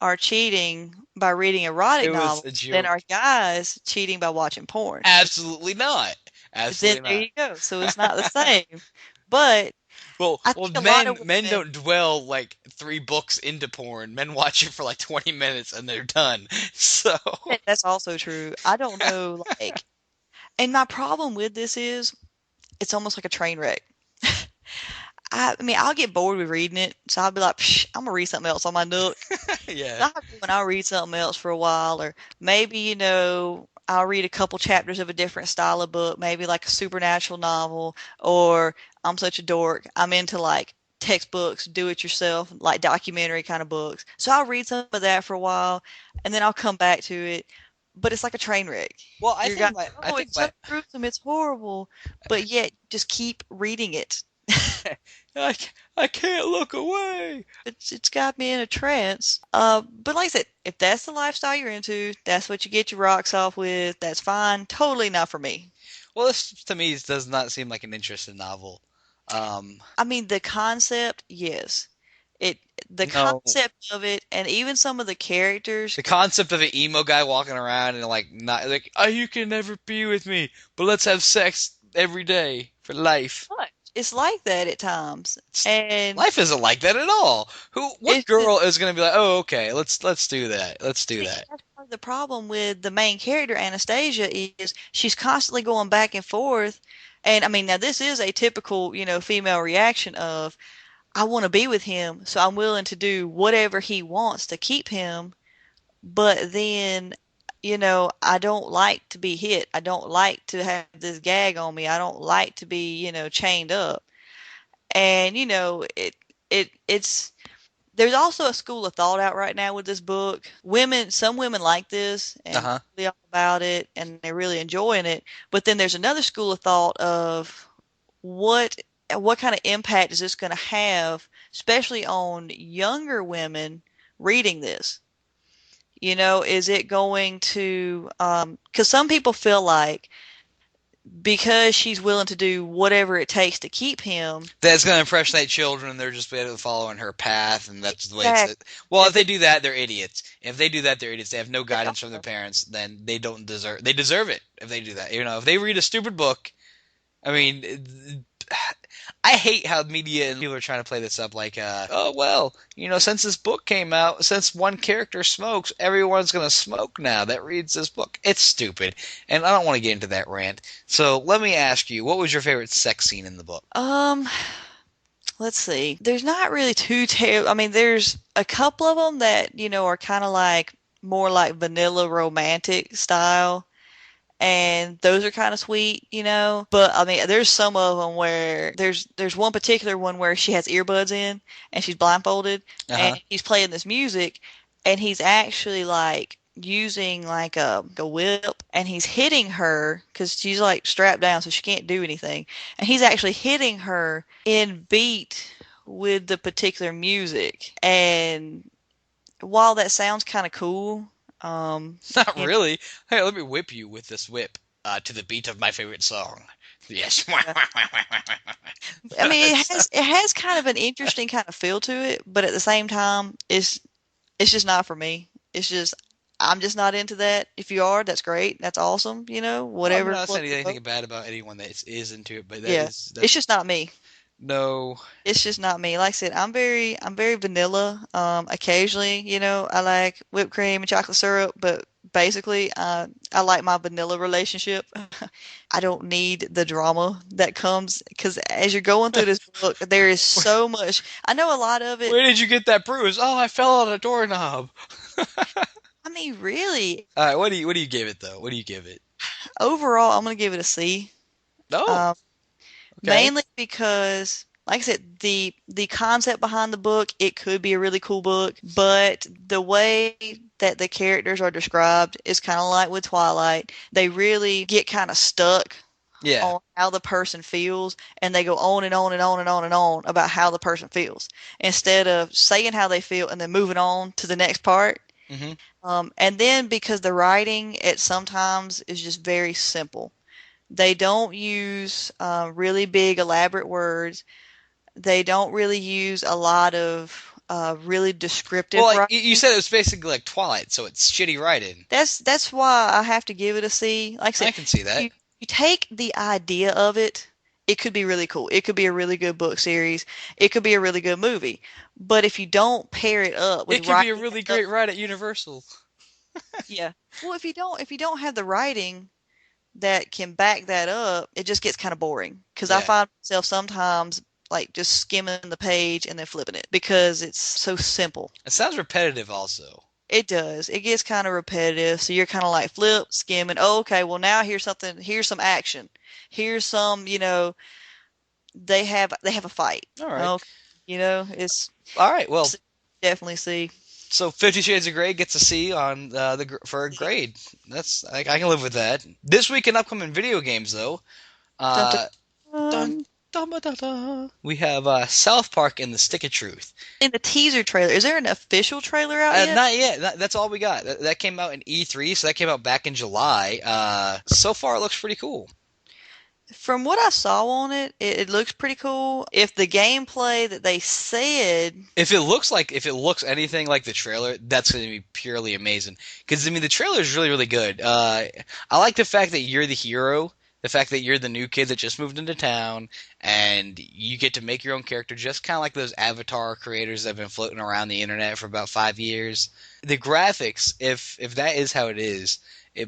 are cheating by reading erotic
It was a
novels, then are
joke.
guys cheating by watching porn?
Absolutely not.
Then
Absolutely
there
not.
you go. So it's not the same. But I
Well,
think a lot of
men
women,
don't dwell like 3 books into porn. Men watch it for like 20 minutes and they're done. So,
that's also true. I don't know, and my problem with this is it's almost like a train wreck. I mean, I'll get bored with reading it, so I'll be like, Psh, I'm gonna read something else on my Nook.
yeah.
I'll go and I'll read something else for a while, or maybe, I'll read a couple chapters of a different style of book, maybe like a supernatural novel, or I'm such a dork. I'm into like textbooks, do it yourself, like documentary kind of books. So I'll read some of that for a while, and then I'll come back to it. But it's like a train wreck.
Well,
You're going,
I
oh,
think
it's so
my
gruesome, it's horrible, but yet just keep reading it.
I, I can't look away.
It's got me in a trance. But like I said, if that's the lifestyle you're into, that's what you get your rocks off with. That's fine. Totally not for me.
Well, this to me does not seem like an interesting novel. Um,
I mean, the concept, yes. It the
no,
concept of it, and even some of the characters.
the concept of an emo guy walking around and like not like, oh, you can never be with me, but let's have sex every day for life.
What? It's like that at times,
It's,
and
life isn't like that at all. What
it's just
girl is gonna be like, oh, okay, let's do that. Let's do
see,
that.
that's part of the problem with the main character Anastasia is she's constantly going back and forth. And I mean, now this is a typical, female reaction of I want to be with him, so I'm willing to do whatever he wants to keep him. But then, I don't like to be hit. I don't like to have this gag on me. I don't like to be, chained up. And, it's there's also a school of thought out right now with this book. Some women like this
Uh
and
huh.
really all about it and they're really enjoying it. But then there's another school of thought of what what kind of impact is this going to have, especially on younger women reading this? Is it going to, because some people feel like because she's willing to do whatever it takes to keep him.
That's going to impressionate children. They're just following her path, and that's the way it's.
Exactly.
Well, if
If
they
it,
do that, they're idiots. If they do that, they're idiots. They have no
they
guidance from their
are.
parents. Then they don't deserve. They deserve it if they do that. If they read a stupid book. I mean, I hate how media and people are trying to play this up like, oh well, since this book came out, since one character smokes, everyone's gonna smoke now that reads this book. It's stupid, and I don't want to get into that rant. So let me ask you, what was your favorite sex scene in the book?
Um, let's see. There's not really I mean, there's a couple of them that, are kind of like more like vanilla romantic style. And those are kind of sweet. But I mean, there's some of them where there's one particular one where she has earbuds in and she's blindfolded
Uh
and
huh.
he's playing this music and he's actually like using like a whip and he's hitting her because she's like strapped down so she can't do anything and he's actually hitting her in beat with the particular music and while that sounds kind of cool,
Not
you
really. Hey, let me whip you with this whip to the beat of my favorite song. Yes.
know, I mean, it has kind of an interesting kind of feel to it, but at the same time, it's just not for me. It's just I'm just not into that. If you are, that's great. That's awesome.
Well, I'm
Whatever
not saying
floats your
anything
boat.
bad about anyone that is into it, but
Yeah, it's
that's
just not me.
no.
It's just not me. Like I said, I'm very vanilla. Occasionally, I like whipped cream and chocolate syrup, but basically, I like my vanilla relationship. I don't need the drama that comes because as you're going through this book, there is so much. I know a lot of it.
Where did you get that bruise? Oh, I fell on a doorknob.
I mean, really,
All right, what do you give it though? What do you give it?
overall, I'm gonna give it a C.
Oh,
Um,
okay.
Mainly because, like I said, the concept behind the book, it could be a really cool book, but the way that the characters are described is kind of like with Twilight. They really get kind of stuck
Yeah.
on how the person feels, and they go on and on and on and on and on about how the person feels instead of saying how they feel and then moving on to the next part.
Hmm.
And then because the writing, it sometimes is just very simple. They don't use really big, elaborate words. They don't really use a lot of really
Well,
descriptive
like you
writing.
said, it was basically like Twilight, so it's shitty writing.
That's why I have to give it a C. Like I
I
said,
can see that.
you take the idea of it, it could be really cool. It could be a really good book series. It could be a really good movie. But if you don't pair it up with
It could be a
writing
really great ride at Universal.
yeah. Well, if you don't have the writing that can back that up, it just gets kind of boring. Because I
Yeah.
find myself sometimes like just skimming the page and then flipping it because it's so simple.
It sounds repetitive also.
It does. It gets kind of repetitive. So you're kind of like flip, skimming. Oh, okay. Well, now here's something. Here's some action. Here's some. They have a fight.
All right.
Okay. It's
All right. Well,
definitely see.
so 50 Shades of Grey gets a C on for a grade. I can live with that. This week in upcoming video games though,
Dun, dun,
uh, dun,
dun.
dun, dun, dun, dun. We have South Park and the Stick of Truth.
In the teaser trailer, is there an official trailer out yet?
Not yet. That's all we got. That came out in E3, so that came out back in July. So far, it looks pretty cool.
From what I saw on it looks pretty cool. If the gameplay that they said,
If it looks anything like the trailer, that's going to be purely amazing. Because I mean, the trailer is really, really good. I like the fact that you're the hero. The fact that you're the new kid that just moved into town, and you get to make your own character, just kind of like those Avatar creators that have been floating around the internet for about 5 years. The graphics, if that is how it is,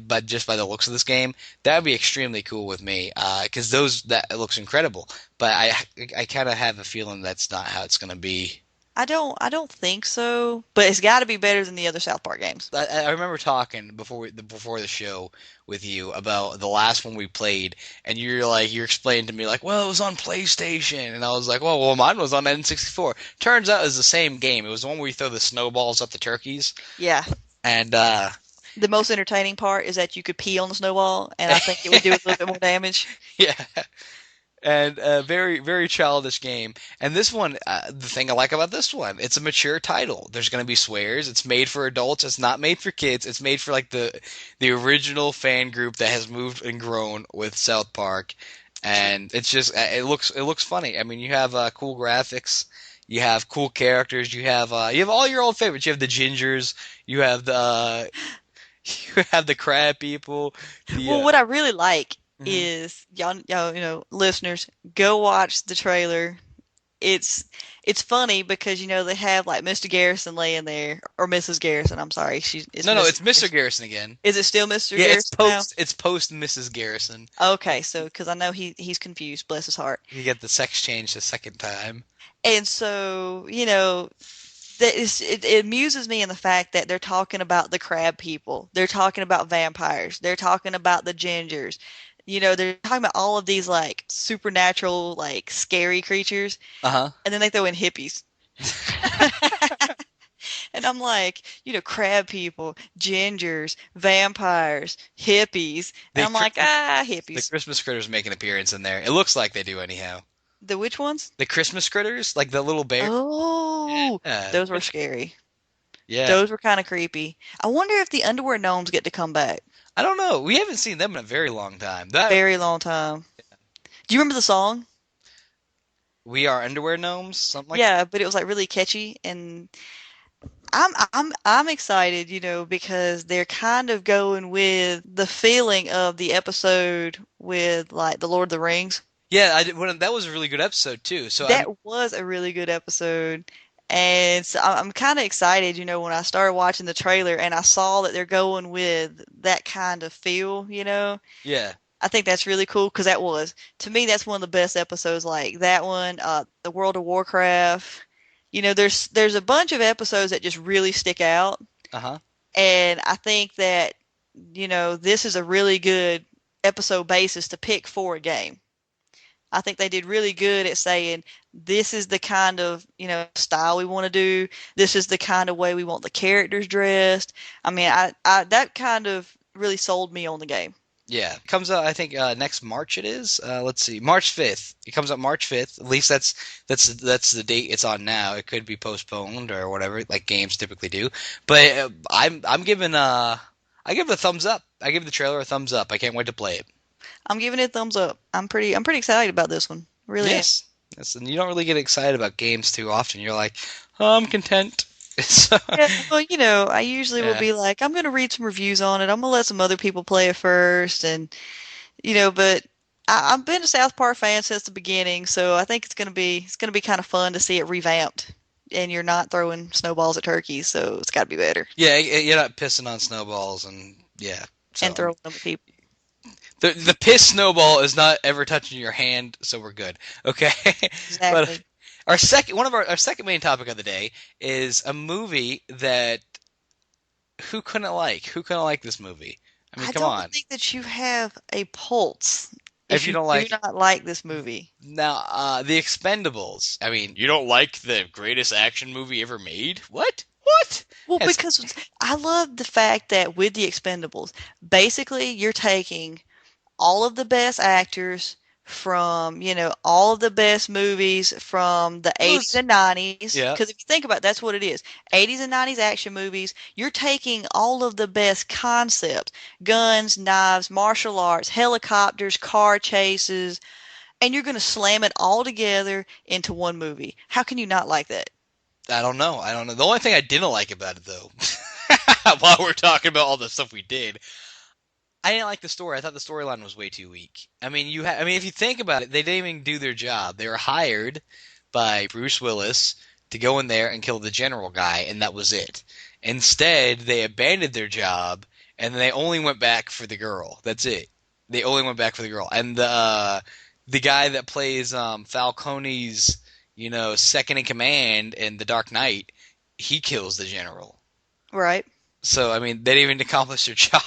but just by the looks of this game, that would be extremely cool with me. Because that looks incredible. But I kind of have a feeling that's not how it's going to be.
I don't think so, but it's got to be better than the other South Park games.
I remember talking before the show with you about the last one we played, and you're explaining to me like, well, it was on PlayStation, and I was like, well, mine was on N64. Turns out it was the same game. It was the one where you throw the snowballs at the turkeys,
Yeah.
and
The most entertaining part is that you could pee on the snowball, and I think it would do a little bit more damage.
yeah, and a very very childish game. And this one, the thing I like about this one, it's a mature title. There's going to be swears. It's made for adults. It's not made for kids. It's made for like the original fan group that has moved and grown with South Park. And it's just it looks funny. I mean, you have cool graphics. You have cool characters. You have all your old favorites. You have the gingers. You have the you have the crab people. The
Well, what I really like
mhm.
is y'all, listeners, go watch the trailer. It's it's funny because they have like Mr. Garrison laying there, or Mrs. Garrison. I'm sorry, it's
No,
Mrs.
it's Mr.
Garrison.
Garrison again.
Is it still Mr.
Yeah,
Garrison now?
it's post Mrs. Garrison.
Okay, so because I know he's confused, bless his heart.
You get the sex change the second time.
And so, it amuses me in the fact that they're talking about the crab people. They're talking about vampires. They're talking about the gingers. They're talking about all of these like supernatural, like scary creatures,
Uh-huh.
and then they throw in hippies. And I'm like, crab people, gingers, vampires, hippies. And
The
I'm like,
the
hippies.
Christmas critters make an appearance in there. It looks like they do anyhow.
The which ones?
The Christmas critters, like the little bear.
Oh,
Yeah,
those were scary.
yeah.
Those were kind of creepy. I wonder if the underwear gnomes get to come back.
I don't know. We haven't seen them in a very long time. That
Very long time. Do you remember the song?
we are underwear gnomes, something like.
Yeah, but it was like really catchy, and I'm excited, because they're kind of going with the feeling of the episode with like the Lord of the Rings.
Yeah, that was a really good episode too. So
That was a really good episode. And so I'm kind of excited, when I started watching the trailer and I saw that they're going with that kind of feel.
yeah,
I think that's really cool because to me, that's one of the best episodes like that one, the World of Warcraft. There's a bunch of episodes that just really stick out.
uh-huh.
And I think that, this is a really good episode basis to pick for a game. I think they did really good at saying this is the kind of, style we want to do. This is the kind of way we want the characters dressed. I mean, I that kind of really sold me on the game.
Yeah, it comes out I think next March it is. Let's see, March 5th. It comes out March 5th. At least that's the date it's on now. It could be postponed or whatever, like games typically do. But I'm giving I give it a thumbs up. I give the trailer a thumbs up. I can't wait to play it.
I'm giving it a thumbs up. I'm pretty excited about this one. Really am.
Yes, yes, and you don't really get excited about games too often. You're like, oh, I'm content. So,
Yeah, well, I usually will
yeah,
be like, I'm gonna read some reviews on it. I'm gonna let some other people play it first, and but I've been a South Park fan since the beginning, so I think it's gonna be kind of fun to see it revamped, and you're not throwing snowballs at turkeys, so it's got to be better,
yeah, you're not pissing on snowballs, and yeah. So
and throwing them at people.
the piss snowball is not ever touching your hand, so we're good. Okay, but
Exactly.
our second main topic of the day is a movie that who couldn't like this movie? I mean,
I
come
don't
on.
think that you have a pulse
If
if
you
you
don't
do
like
not like this movie.
now, the Expendables. I mean, you don't like the greatest action movie ever made? What? What?
Well,
Has
because I love the fact that with the Expendables, basically you're taking all of the best actors from, all of the best movies from the 80s
who's
and 90s.
yeah.
Because if you think about it, that's what it is. 80s and 90s action movies, you're taking all of the best concepts, guns, knives, martial arts, helicopters, car chases, and you're going to slam it all together into one movie. How can you not like that?
I don't know. I don't know. The only thing I didn't like about it though, while we're talking about all the stuff we did, I didn't like the story. I thought the storyline was way too weak. I mean, I mean, if you think about it, they didn't even do their job. They were hired by Bruce Willis to go in there and kill the general guy, and that was it. Instead, they abandoned their job and they only went back for the girl. That's it. They only went back for the girl. And the guy that plays Falcone's, second in command in The Dark Knight, he kills the general.
Right.
So, I mean, they didn't even accomplish their job.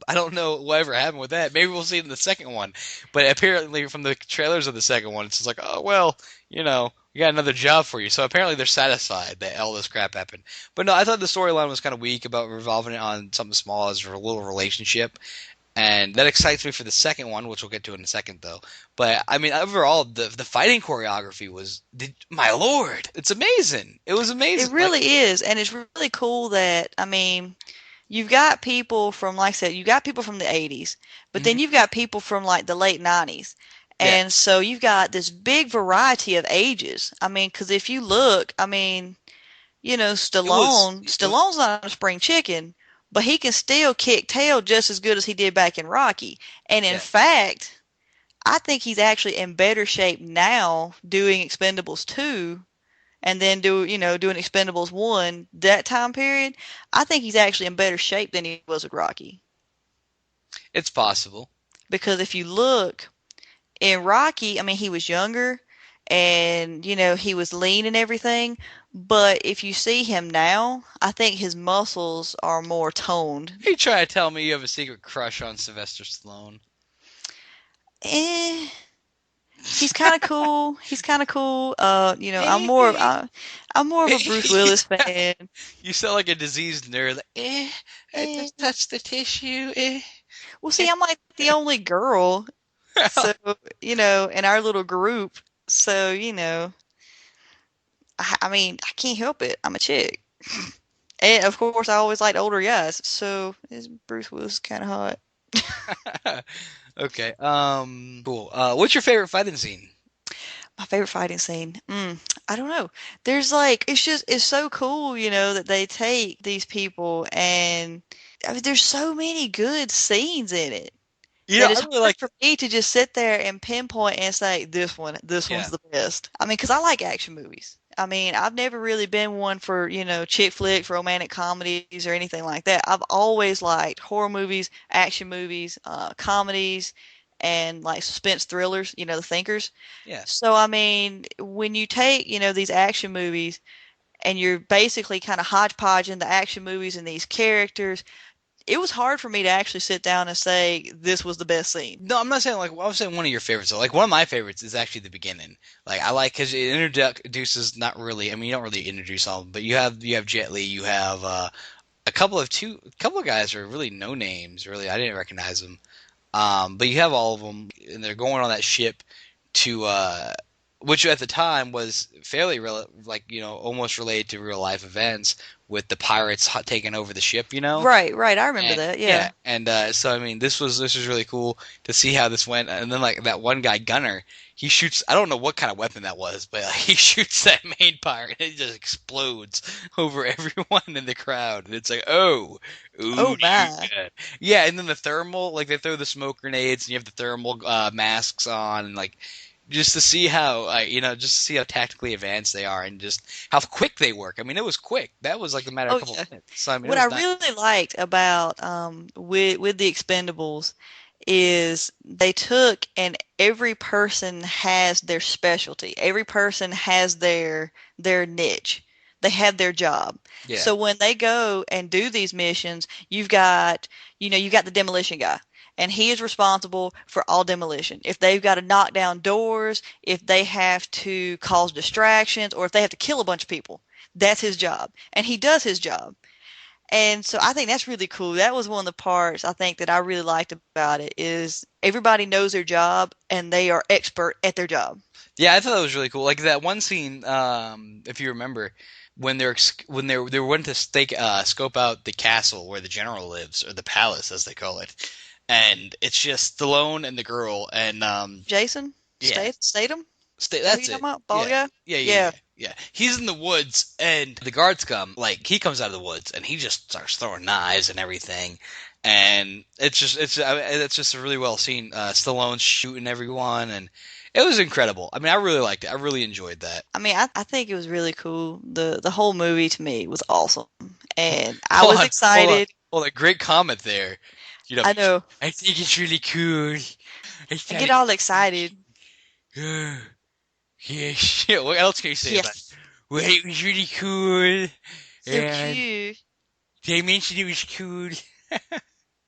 I don't know whatever happened with that. Maybe we'll see it in the second one. But apparently, from the trailers of the second one, it's just like, oh, well, we got another job for you. So apparently they're satisfied that all this crap happened. But no, I thought the storyline was kind of weak about revolving it on something small as a little relationship. And that excites me for the second one, which we'll get to in a second, though. But, I mean, overall, the fighting choreography was, my lord, it's amazing. It was
It
amazing.
really is, and it's really cool that, I mean, you've got people from, like I said, you've got people from the 80s, but
Mhm.
then you've got people from like the late 90s.
Yeah,
And so you've got this big variety of ages. I mean, because if you look, I mean,
it was,
Stallone's not a spring chicken, but he can still kick tail just as good as he did back in Rocky. And in
yeah.
fact, I think he's actually in better shape now doing Expendables 2 and then doing Expendables 1 that time period. I think he's actually in better shape than he was with Rocky.
It's possible.
Because if you look in Rocky, I mean, he was younger and, he was lean and everything. But if you see him now, I think his muscles are more toned.
You try to tell me you have a secret crush on Sylvester Stallone.
Eh, he's kind of cool. He's kind of cool.
Eh.
I'm more of a Bruce Willis fan.
You sound like a diseased nerd. Like, I
Eh.
just touched the tissue. Eh.
Well, see, I'm like the only girl, so in our little group. So I mean, I can't help it. I'm a chick. And of course, I always liked older guys, so Bruce was kind of hot.
Okay. Cool. What's your favorite fighting scene?
My favorite fighting scene. I don't know. There's like it's so cool, that they take these people and I mean, there's so many good scenes in it that
I
it's
really
hard
like.
for me to just sit there and pinpoint and say this
Yeah.
one's the best. I mean, because I like action movies. I mean, I've never really been one for, chick flicks, romantic comedies, or anything like that. I've always liked horror movies, action movies, comedies, and like suspense thrillers, the thinkers.
Yeah.
So, I mean, when you take, these action movies and you're basically kind of hodgepodging the action movies and these characters, it was hard for me to actually sit down and say this was the best scene.
No, I'm not saying like. Well, I was saying one of your favorites. Like one of my favorites is actually the beginning. Like I like because it introduces not really. I mean, you don't really introduce all of them, but you have Jet Li. You have a couple of guys who are really no names. Really, I didn't recognize them. But you have all of them, and they're going on that ship to which at the time was fairly like almost related to real life events with the pirates taking over the ship.
Right, right. I remember
And
that.
yeah,
Yeah.
and so I mean, this was really cool to see how this went. And then like that one guy, Gunner, he shoots. I don't know what kind of weapon that was, but he shoots that main pirate, and it just explodes over everyone in the crowd. And it's like, oh, ooh,
Oh my.
yeah. Yeah. And then the thermal, like they throw the smoke grenades, and you have the thermal masks on, and like just to see how just to see how tactically advanced they are, and just how quick they work. I mean, it was quick. That was like a matter of
Oh
a couple
yeah.
minutes. So I mean, it
What I
was nice.
really liked about with the Expendables is they took and every person has their specialty. Every person has their niche. They have their job.
Yeah.
So when they go and do these missions, you've got the demolition guy. And he is responsible for all demolition. If they've got to knock down doors, if they have to cause distractions, or if they have to kill a bunch of people, that's his job. And he does his job. And so I think that's really cool. That was one of the parts I think that I really liked about it is everybody knows their job and they are expert at their job.
Yeah, I thought that was really cool. Like that one scene, if you remember, when they went to scope out the castle where the general lives, or the palace as they call it, and it's just Stallone and the girl, and
Jason
yeah,
Statham? Is that who you
that's
talking
it.
about? Bald
Yeah,
guy?
yeah, yeah,
Yeah.
yeah, yeah. He's in the woods, and the guards come. Like he comes out of the woods, and he just starts throwing knives and everything. And it's just a really well seen. Stallone shooting everyone, and it was incredible. I mean, I really liked it. I really enjoyed that.
I mean, I think it was really cool. The whole movie to me was awesome. And I
Hold
was
on, hold on,
excited.
hold on. Great comment there. You know,
I know.
I think it's really cool. I
I
thought
get
it
all excited.
was Yeah, shit. What else can you say about it?
Yes,
Well, it was really cool,
so
and
cute.
they mentioned it was cool.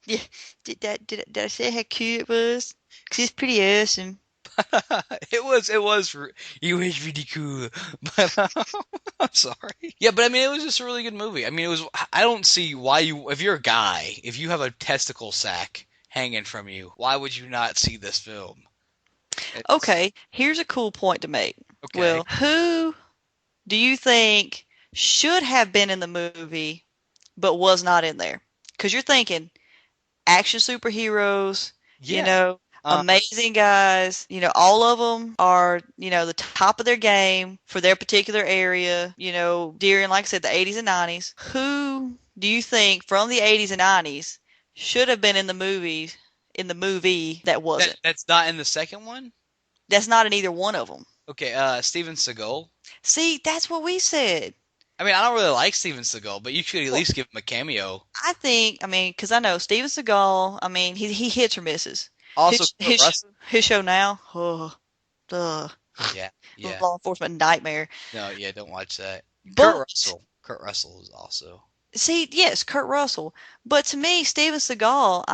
Yeah, did I say how cute it was? 'Cause it's pretty awesome.
It was really cool. But I'm sorry. Yeah, but I mean, it was just a really good movie. I mean, it was. I don't see why if you're a guy, if you have a testicle sack hanging from you, why would you not see this film? It's
Okay, here's a cool point to make.
okay.
Well, who do you think should have been in the movie but was not in there? Because you're thinking action superheroes, you
Yeah.
know,
Uh,
amazing guys, all of them are, the top of their game for their particular area, during, like I said, the 80s and 90s. Who do you think from the 80s and 90s should have been in the movie that wasn't?
that's not in the second one.
That's not in either one of them.
Okay. Steven Seagal.
See, that's what we said.
I mean, I don't really like Steven Seagal, but you should at
Well,
least give him a cameo.
because I know Steven Seagal, he hits or misses.
Also,
His
Kurt
his sh-
Russell.
his show now, oh, ugh,
Yeah. Yeah.
law enforcement nightmare.
No. Yeah. Don't watch that. Kurt
But
Russell. Kurt Russell is also
see, yes, Kurt Russell. But to me, Steven Seagal,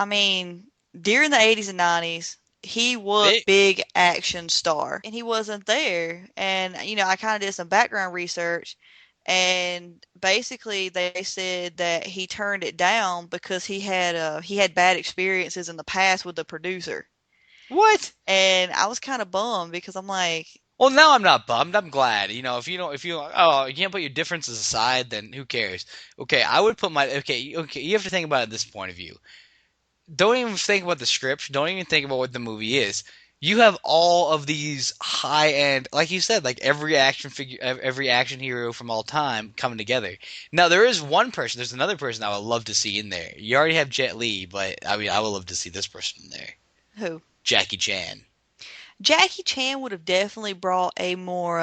during the 80s and 90s, he was
big.
big action star, and he wasn't there. And I kind of did some background research, and basically they said that he turned it down because he had bad experiences in the past with the producer.
What?
And I was kind of bummed because I'm like,
Well, now I'm not bummed. I'm glad. You know, if you don't, if you oh, you can't put your differences aside, then who cares? Okay, I would put my okay. You have to think about it this point of view. Don't even think about the script. Don't even think about what the movie is. You have all of these high end, like you said, like every action figure, every action hero from all time coming together. Now there is one person. There's another person I would love to see in there. You already have Jet Li, but I mean, I would love to see this person in there.
who?
Jackie Chan.
Jackie Chan would have definitely brought a more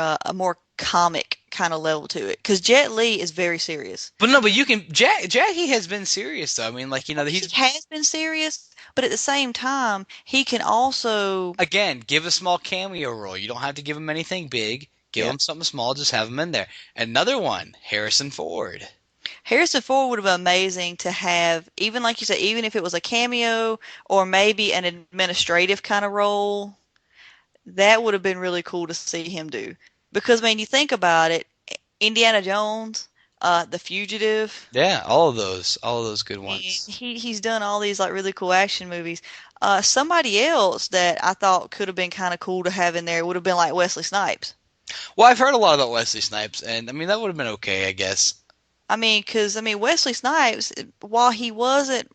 comic kind of level to it because Jet Li is very serious.
But no, but you can. Jackie has been serious though. I mean, like
He
he's
has been serious, but at the same time, he can also,
again, give a small cameo role. You don't have to give him anything big. Give
yeah.
him something small. Just have him in there. Another one, Harrison Ford.
Harrison Ford would have been amazing to have, even like you said, even if it was a cameo or maybe an administrative kind of role. That would have been really cool to see him do. Because, you think about it, Indiana Jones, The Fugitive,
Yeah, all of those good ones.
he's done all these like really cool action movies. Somebody else that I thought could have been kind of cool to have in there would have been like Wesley Snipes.
Well, I've heard a lot about Wesley Snipes, and I mean that would have been okay, I guess.
Because Wesley Snipes, while he wasn't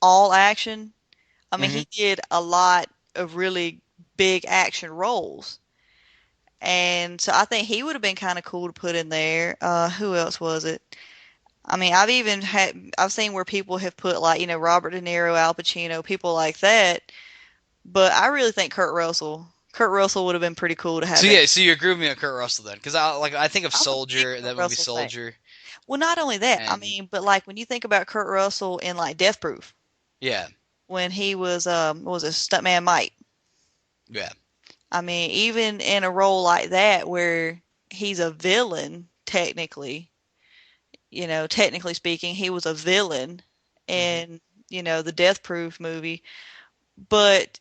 all action,
Hmm.
he did a lot of really big action roles. And so I think he would have been kind of cool to put in there. Who else was it? I've seen where people have put like, Robert De Niro, Al Pacino, people like that. But I really think Kurt Russell would have been pretty cool to
So
have in.
yeah, so you agree with me on Kurt Russell then? Because I think of
I'm a big
Soldier,
Kurt
that movie
Russell fan.
Soldier,
Well, not only that,
and
but like when you think about Kurt Russell in like Death Proof,
yeah,
when he was what was it, Stuntman Mike.
yeah.
Even in a role like that where he's a villain, technically speaking, he was a villain
Hmm.
in, the Death Proof movie. But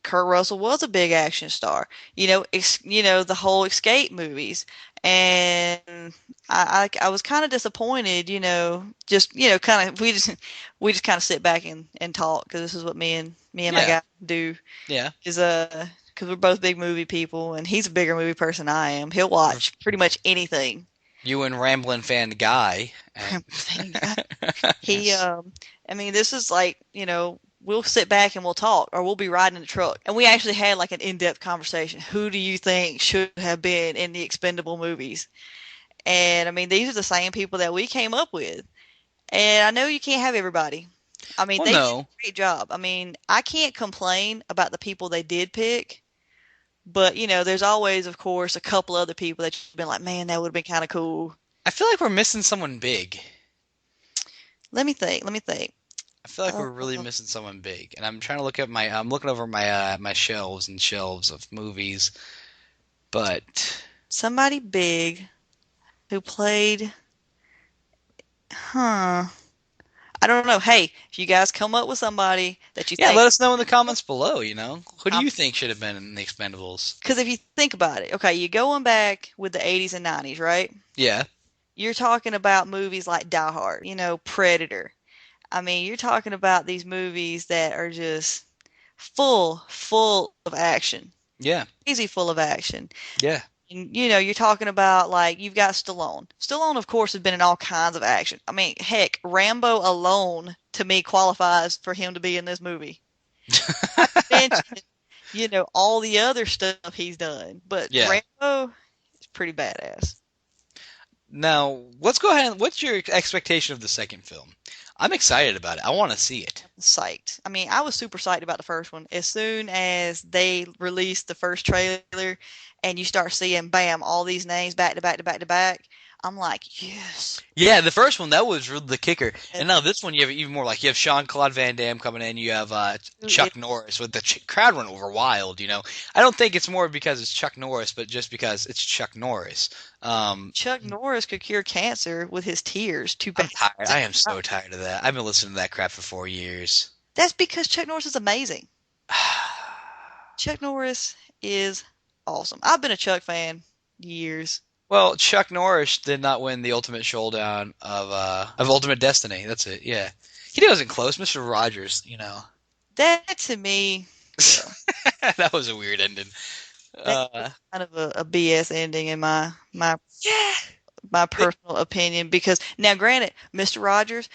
Kurt Russell was a big action star. The whole Escape movies, and I was kind of disappointed. Just kind of we just kind of sit back and talk because this is what me and my
Yeah,
guy do
yeah.
is because we're both big movie people, and he's a bigger movie person than I am. He'll watch pretty much anything.
You and Ramblin Fan Guy.
He, this is like, we'll sit back and we'll talk, or we'll be riding in the truck. And we actually had like an in-depth conversation. Who do you think should have been in the Expendable movies? And these are the same people that we came up with. And I know you can't have everybody.
Well,
They did
no.
a great job. I can't complain about the people they did pick. But, there's always, of course, a couple other people that you've been like, man, that would have been kind of cool.
I feel like we're missing someone big.
Let me think. Let me think.
I feel like
Uh,
we're really missing someone big, and I'm trying to look at I'm looking over my my shelves and shelves of movies, But
Somebody big who played, huh? I don't know. Hey, if you guys come up with somebody that you
yeah,
think,
let us know in the comments below, you know. Who do
I'm
you think should have been in the Expendables?
because if you think about it, okay, you're going back with the 80s and 90s, right?
Yeah.
You're talking about movies like Die Hard, Predator. I mean, you're talking about these movies that are just full of action,
Yeah.
crazy full of action.
Yeah.
And, you're talking about like you've got Stallone. Stallone, of course, has been in all kinds of action. I mean, heck, Rambo alone to me qualifies for him to be in this movie. Not to mention, all the other stuff he's done. But
Yeah.
Rambo is pretty badass.
Now, let's go ahead and what's your expectation of the second film? I'm excited about it. I want to see it.
Psyched. I mean, I was super psyched about the first one. As soon as they released the first trailer and you start seeing, bam, all these names back to back to back to back, I'm like, yes.
Yeah, the first one that was really the kicker,
And
and now this one you have even more. Like you have Sean Claude Van Damme coming in, you have
who is
Chuck Norris. With the crowd went over wild. I don't think it's more because it's Chuck Norris, but just because it's Chuck Norris. Um,
Chuck Norris could cure cancer with his tears. Too
I'm
bad.
tired. I am so tired of that. I've been listening to that crap for 4 years.
That's because Chuck Norris is amazing. Chuck Norris is awesome. I've been a Chuck fan years.
Well, Chuck Norris did not win the Ultimate Showdown of Ultimate Destiny. That's it. Yeah, he wasn't close, Mr. Rogers.
That to me, well,
That was a weird ending.
that was
Uh,
kind of a BS ending in my
yeah.
my personal opinion because now granted, Mr. Rogers,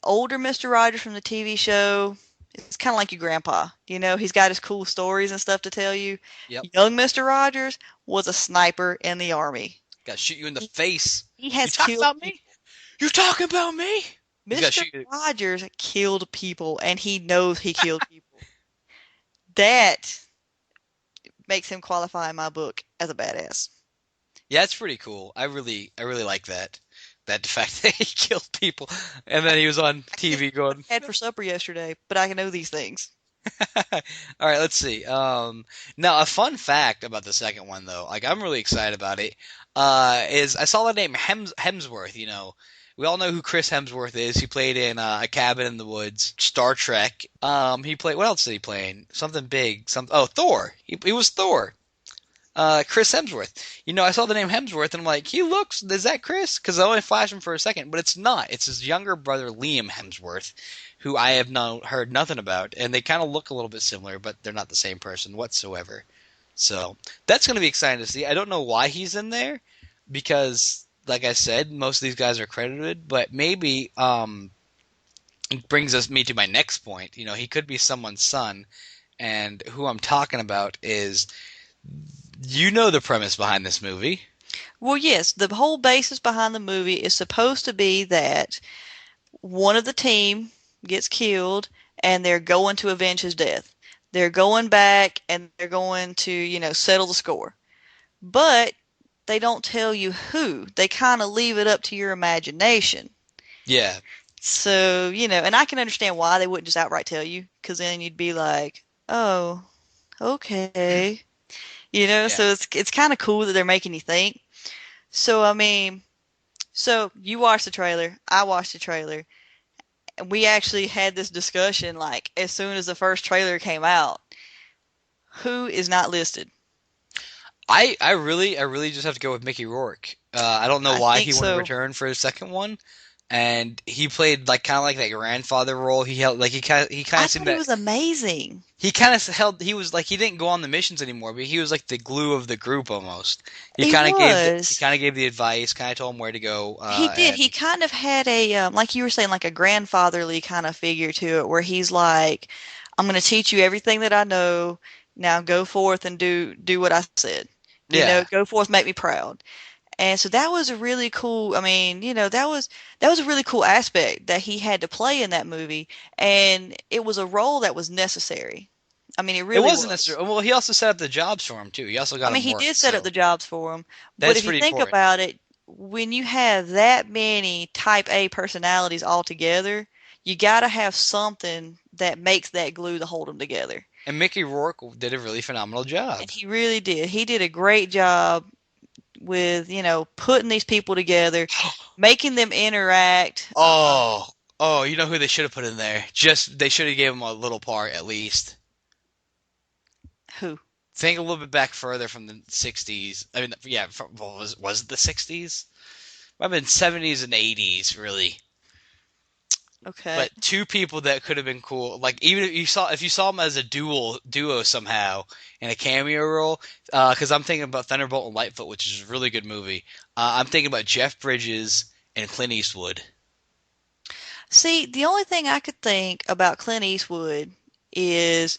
older Mr. Rogers from the TV show, it's kind of like your grandpa. He's got his cool stories and stuff to tell you.
Yep.
Young Mr. Rogers was a sniper in the army.
Got to shoot you in the
He,
face.
he
You
has
talking
killed
about me?
people.
You talking about me? He's got to
Mr.
shoot you.
Rogers killed people and he knows he killed people. That makes him qualify in my book as a badass.
Yeah, it's pretty cool. I really like that. That the fact that he killed people, and then he was on
I can't
TV
think what
going.
I had for supper yesterday, but I can know these things.
All right, let's see. Now a fun fact about the second one though, like I'm really excited about it. Is I saw the name Hemsworth. We all know who Chris Hemsworth is. He played in A Cabin in the Woods, Star Trek. He played. What else did he play in? Something big. Thor. He was Thor. Chris Hemsworth. I saw the name Hemsworth and I'm like, is that Chris? Because I only flashed him for a second, but it's not. It's his younger brother Liam Hemsworth, who I have heard nothing about, and they kind of look a little bit similar, but they're not the same person whatsoever. So that's going to be exciting to see. I don't know why he's in there, because like I said, most of these guys are credited, but maybe it brings me to my next point. He could be someone's son, and who I'm talking about is the premise behind this movie.
Well, yes, the whole basis behind the movie is supposed to be that one of the team gets killed and they're going to avenge his death. They're going back and they're going to, settle the score. But they don't tell you who. They kind of leave it up to your imagination.
Yeah,
So, and I can understand why they wouldn't just outright tell you, because then you'd be like, oh, okay.
yeah.
So it's kind of cool that they're making you think. So, I mean, so you watched the trailer, I watched the trailer, and we actually had this discussion like as soon as the first trailer came out. Who is not listed?
I really just have to go with Mickey Rourke. I don't know
I
why
think
he wouldn't
so.
return for his second one, and he played like kind of like that grandfather role. He held like he kind
I
of seemed
thought he
that
was amazing.
he kind of held he was like he didn't go on the missions anymore, but he was like the glue of the group almost. He
He
kind of gave he
was.
kind of gave the advice, kind of told him where to go,
He did.
and
He kind of had a, like you were saying, like a grandfatherly kind of figure to it, where he's like, "I'm going to teach you everything that I know. Now go forth and do what I said.
yeah.
Go forth, make me proud." And so that was a really cool. I mean, that was a really cool aspect that he had to play in that movie, and it was a role that was necessary. I mean, it
It
really
wasn't
was.
necessarily well. He also set up the jobs for him too. He also
I
got
mean,
him
he
work,
did set up
so
the jobs for him, but
that's
if you
pretty
think
important.
about it, when you have that many type A personalities all together, you got to have something that makes that glue to hold them together.
And Mickey Rourke did a really phenomenal job.
And he really did. He did a great job with, putting these people together, making them interact.
Oh, oh, you know who they should have put in there? Just they should have gave him a little part at least.
Who?
Think a little bit back further from the '60s. I mean, yeah, was it the '60s? Might have been '70s and '80s, really.
Okay.
But two people that could have been cool, like even if you saw them as a duo somehow in a cameo role, because I'm thinking about Thunderbolt and Lightfoot, which is a really good movie. I'm thinking about Jeff Bridges and Clint Eastwood.
See, the only thing I could think about Clint Eastwood is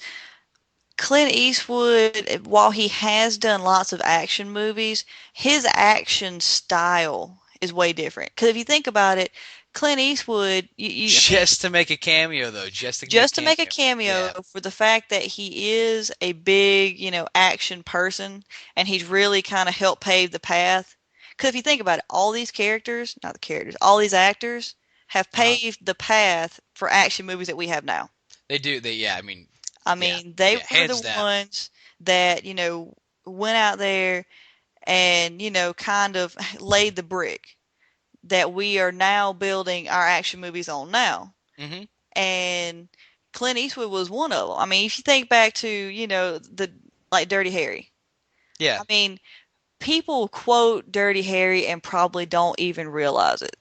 Clint Eastwood, while he has done lots of action movies, his action style is way different. Because if you think about it, Clint Eastwood, I mean,
Just to make a cameo, though, just to make a
just to make a
cameo.
cameo
Yeah.
for the fact that he is a big, action person, and he's really kind of helped pave the path. Because if you think about it, all these characters, not the characters, all these actors have
Uh-huh.
paved the path for action movies that we have now.
They do. Yeah. I mean,
I
yeah,
mean, they
yeah.
were the
Hands down.
ones that, went out there and, kind of laid the brick that we are now building our action movies on now.
Hmm.
And Clint Eastwood was one of them. I mean, if you think back to, the like Dirty Harry.
Yeah.
I mean, people quote Dirty Harry and probably don't even realize it.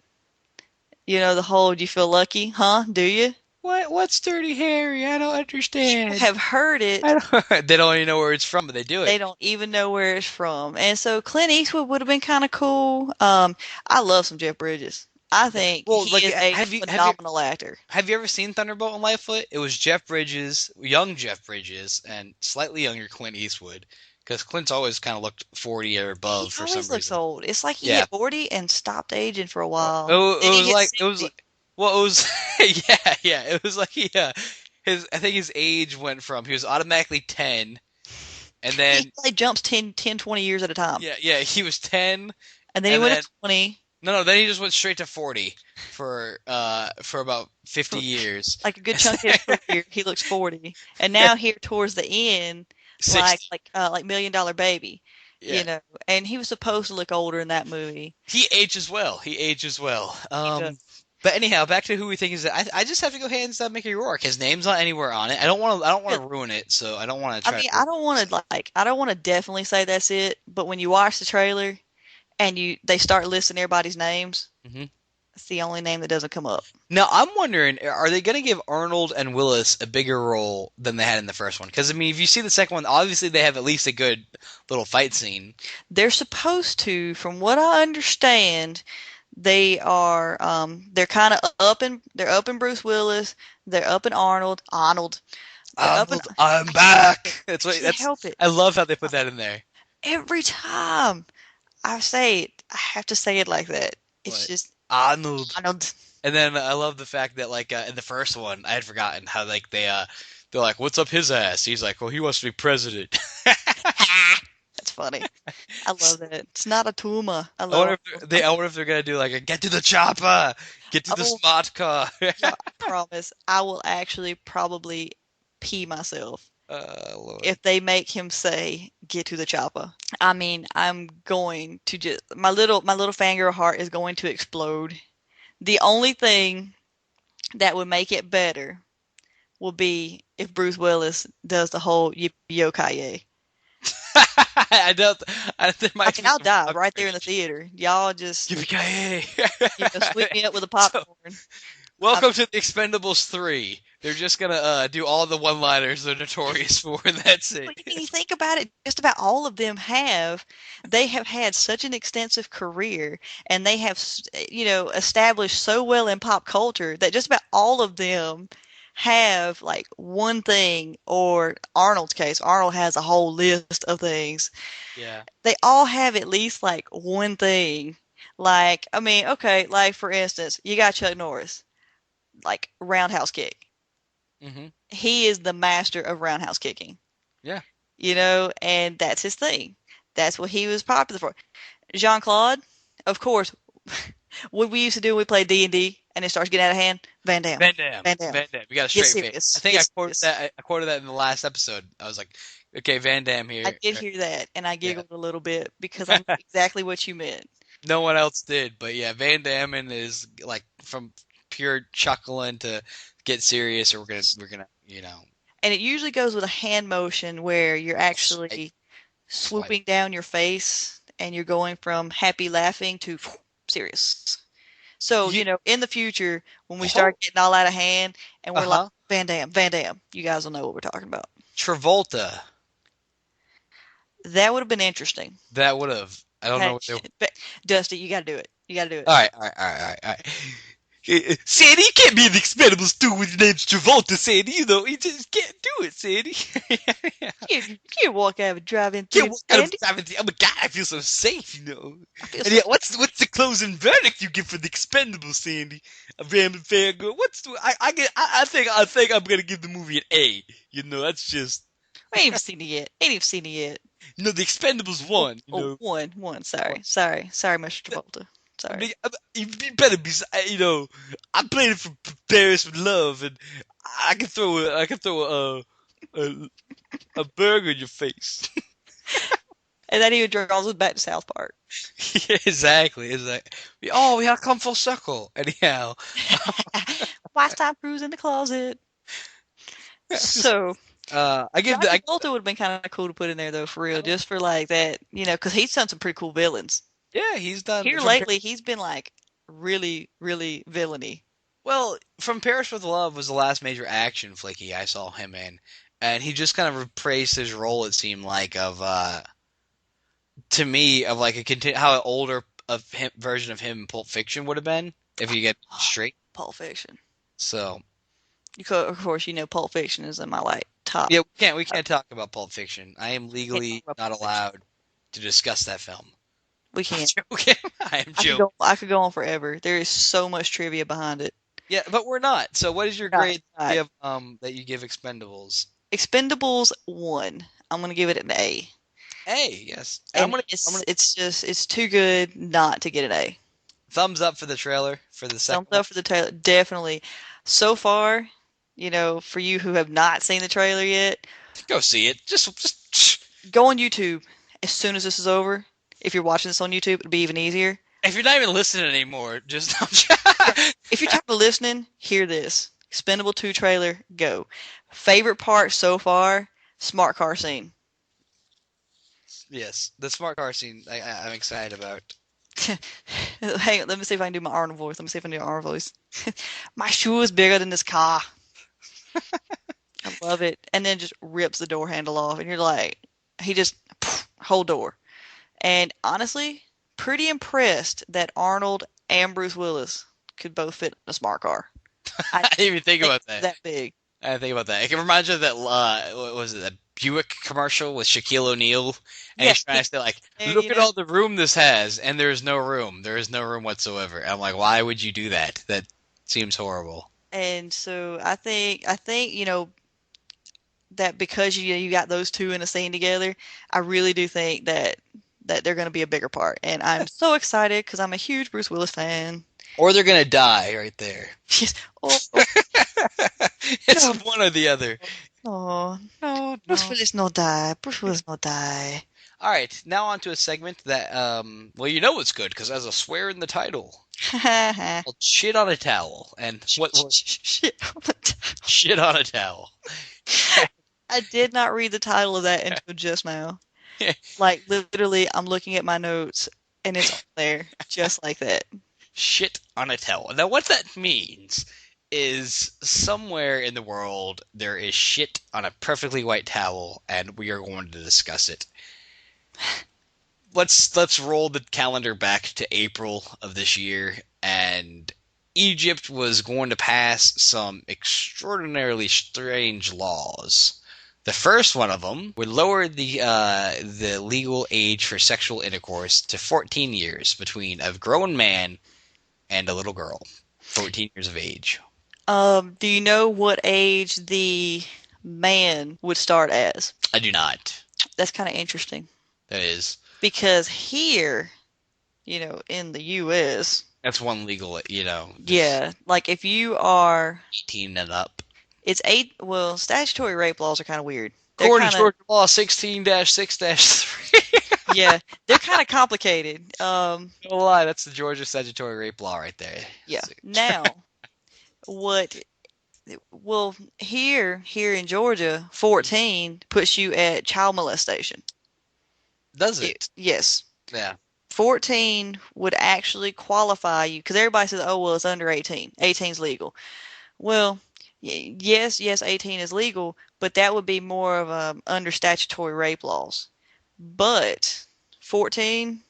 The whole "Do you feel lucky, huh? Do you?"
What's Dirty Harry? I don't
People
understand.
have heard it.
I don't. They don't even know where it's from, but they do
They
it.
don't even know where it's from. And so Clint Eastwood would have been kind of cool. I love some Jeff Bridges. I
Yeah.
think
Well,
he
like,
is a
have you
phenomenal actor.
have you ever seen Thunderbolt and Lightfoot? It was Jeff Bridges, young Jeff Bridges, and slightly younger Clint Eastwood, because Clint's always kind of looked 40 or
He
above for some
always looks
reason.
old. It's like he
Yeah.
hit 40 and stopped aging for a
Well,
while.
it
Then he
was
hit
like it was
60.
like well, it was yeah. It was like his I think his age went from he was automatically 10, and
He
then
like jumps 10, 20 years at a time.
yeah, he was 10,
And then he
and
went
then
to 20.
no, then he just went straight to 40 for about 50
For
years.
like a good chunk of his career, he looks 40. And now here towards the end, like
60.
like Million Dollar Baby,
Yeah.
and he was supposed to look older in that movie.
He ages well. He ages well.
He does.
But anyhow, back to who we think is. I just have to go hands down Mickey Rourke. His name's not anywhere on it. I don't want to. I don't want to ruin it. So I don't want to
I
try
mean,
to.
I don't want to definitely say that's it, but when you watch the trailer and they start listing everybody's names,
Mhm.
that's the only name that doesn't come up.
Now I'm wondering, are they going to give Arnold and Willis a bigger role than they had in the first one? Because I mean, if you see the second one, obviously they have at least a good little fight scene.
They're supposed to, from what I understand, they're kind of they're up in Bruce Willis, they're up in Arnold, they're up in
Arnold, I'm back. That's
I
what.
can't
That's.
help it.
I love how they put that in there.
Every time I say it, I have to say it like that. It's
What?
just
Arnold.
Arnold.
And then I love the fact that like in the first one, I had forgotten how like they're like, "What's up his ass?" He's like, "Well, he wants to be president."
That's funny. I love that. It's not a tumor. I
I wonder
love
if I wonder if they're gonna do like a get to the chopper, get to the
Oh,
smart car.
yeah, I promise. I will actually probably pee myself
Lord.
if they make him say, "Get to the chopper." I mean, I'm going to just my little fangirl heart is going to explode. The only thing that would make it better will be if Bruce Willis does the whole yippee
I don't. There
I
might
mean,
be
I'll
some
die right there in the
punctuation.
theater. Y'all just, sweep me up with a
So,
popcorn. I
welcome to the Expendables 3. They're just gonna do all the one-liners they're notorious for, and that's it.
But when you think about it, just about all of them they have had such an extensive career, and they have, established so well in pop culture that just about all of them have like one thing, or Arnold's case, Arnold has a whole list of things.
Yeah.
They all have at least like one thing. Like, I mean, okay, like for instance, you got Chuck Norris, like roundhouse kick.
Hmm.
He is the master of roundhouse kicking.
Yeah.
And that's his thing. That's what he was popular for. Jean Claude, of course, what we used to do when we played D&D and it starts getting out of hand, Van Damme,
Van Damme.
Van Damme.
Van Damme. You got a
Get
straight face. I
serious.
think
Get serious.
I quoted that in the last episode. I was like, okay, Van Damme
I
here.
did hear that, and I
Yeah.
giggled a little bit because I knew exactly what you meant.
No one else did, but yeah, Van Damme is like from pure chuckling to get serious, or we're gonna,
And it usually goes with a hand motion where you're
swipe,
actually
swipe.
swooping down your face and you're going from happy laughing to serious. So,
Yeah.
in the future, when we
Oh,
start getting all out of hand and we're like,
uh-huh.
Van Damme, Van Damme, you guys will know what we're talking about.
Travolta.
That would have been interesting.
That would have. I don't know
Hey,
what they.
Dusty, you got to do it. You got to do it.
All right, all right, all right, all right, all right. Sandy, you can't be in the Expendables 2 with your name's Travolta, Sandy. You just can't do it, Sandy. Yeah.
You can't walk out of a drive-in
Can't
theater,
walk out of
Andy.
17. Oh my god, I feel so safe,
I feel
And
so.
yeah, what's the closing verdict you give for the Expendables, Sandy? A Ramblin Fan Girl. I think I'm gonna give the movie an A. That's just
I ain't even seen it yet. Ain't even seen it yet.
the Expendables
Oh,
one.
oh, one.
One.
Sorry, Mr. Travolta.
I
Sorry.
mean, you better be. I played it for Paris with love, and I can throw a, a burger in your face.
And then he draws us back to South Park.
Yeah, exactly. Oh, we have come full circle. Anyhow,
Watch Tom Cruise in the closet. So,
I give
John
the.
Travolta would have been kind of cool to put in there, though, for real, just for like that, because he's done some pretty cool villains.
Yeah, he's done
Here lately, he's been like really, really villainy.
well. From Paris with Love was the last major action flicky I saw him in, and he just kind of reprised his role. It seemed like of to me of like how an older of him version of him in Pulp Fiction would have been if you get straight.
Pulp Fiction.
So
Of course, Pulp Fiction is in my like top.
yeah, we can't talk about Pulp Fiction. I am
Can't talk
legally
about
not
Pulp Fiction.
allowed to discuss that film.
We
I'm
can't.
joking. I am
I could
joking.
go. I could go on forever. There is so much trivia behind it.
Yeah, but we're not. So what is your
Not,
grade
not.
that you give Expendables?
Expendables 1. I'm gonna give it an A.
A, yes. I'm
And
gonna
it's too good not to get an A.
thumbs up for the trailer for the second
Thumbs
one.
up for the trailer, definitely. So far, for you who have not seen the trailer yet,
Go see it. Just
go on YouTube as soon as this is over. If you're watching this on YouTube, it'll be even easier.
if you're not even listening anymore, just
If you're tired of listening, hear this. Expendable 2 trailer, go. Favorite part so far, smart car scene.
yes, the smart car scene I'm excited about.
Hang on, let me see if I can do my Arnold voice. Let me see if I can do Arnold voice. My shoe is bigger than this car. I love it. And then just rips the door handle off, and you're like, he just, whole door. And honestly, pretty impressed that Arnold and Bruce Willis could both fit in a smart car.
I didn't even think about
It's
that.
that big.
I didn't think about that. It reminds me of that what was it, that Buick commercial with Shaquille O'Neal, and
Yeah,
he's trying to say like,
and,
look at all the room this has, and there's no room. There is no room whatsoever. And I'm like, why would you do that? That seems horrible.
And so I think that because you got those two in a scene together, I really do think that they're going to be a bigger part. And I'm so excited because I'm a huge Bruce Willis fan.
Or they're gonna die right there.
Yes.
It's
No.
one or the other.
Oh,
No,
Bruce Willis no die. Bruce Willis no die.
All right, now on to a segment that, well, you know it's good because it has a swear in the title. Called Shit on a Towel. And what was
Shit.
Shit on a Towel?
I did not read the title of that until just now. Like, literally, I'm looking at my notes, and it's on there, just like that.
Shit on a towel. Now, what that means is somewhere in the world there is shit on a perfectly white towel, and we are going to discuss it. Let's roll the calendar back to April of this year, and Egypt was going to pass some extraordinarily strange laws. The first one of them would lower the legal age for sexual intercourse to 14 years between a grown man and a little girl, 14 years of age.
Do you know what age the man would start as?
I do not.
That's kind of interesting.
That is.
Because here, in the U.S.,
That's one legal, just
Yeah, like if you are,
18 and up.
it's eight. Well, statutory rape laws are kind of weird. They're
According to
kind of
Georgia Law 16-6-3.
yeah, they're kind of complicated.
No lie, that's the Georgia statutory rape law right there.
Yeah. Now, what? Well, here in Georgia, 14 puts you at child molestation.
Does it?
Yes.
Yeah.
14 would actually qualify you because everybody says, "Oh, well, it's under 18. 18's legal." Well, yes, 18 is legal, but that would be more of under statutory rape laws. But 14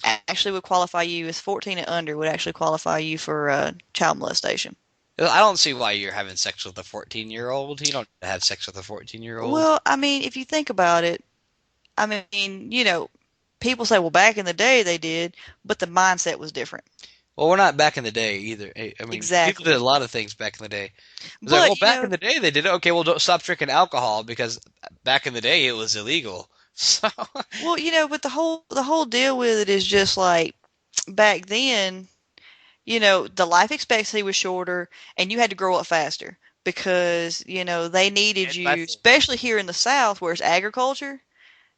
actually would qualify you as 14 and under would actually qualify you for child molestation.
I don't see why you're having sex with a 14-year-old. You don't have sex with a 14-year-old.
Well, I mean, if you think about it, I mean, people say, well, back in the day they did, but the mindset was different.
Well, we're not back in the day either. I mean, people did a
Exactly.
lot of things back in the day. It's like, well,
But,
back in the day they did it. Okay, well, don't stop drinking alcohol because back in the day it was illegal. So,
well, but the whole deal with it is just like back then, the life expectancy was shorter and you had to grow up faster because, they needed
and I
you,
think
especially here in the South where it's agriculture.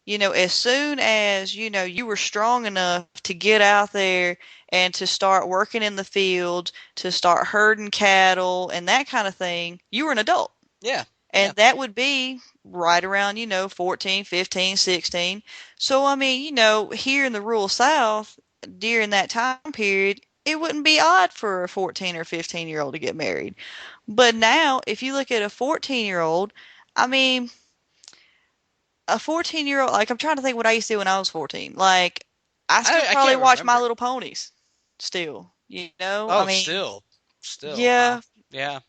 As soon as, you were strong enough to get out there and to start working in the fields, to start herding cattle and that kind of thing, you were an adult.
yeah, yeah.
And that would be right around, 14, 15, 16. So, I mean, here in the rural South, during that time period, it wouldn't be odd for a 14 or 15-year-old to get married. But now, if you look at a 14-year-old, I mean, a 14-year-old, like I'm trying to think what I used to do when I was 14. Like I still
I
probably
can't
watch My
remember.
Little Ponies still, I
Oh,
mean,
still, huh?
yeah,
Yeah.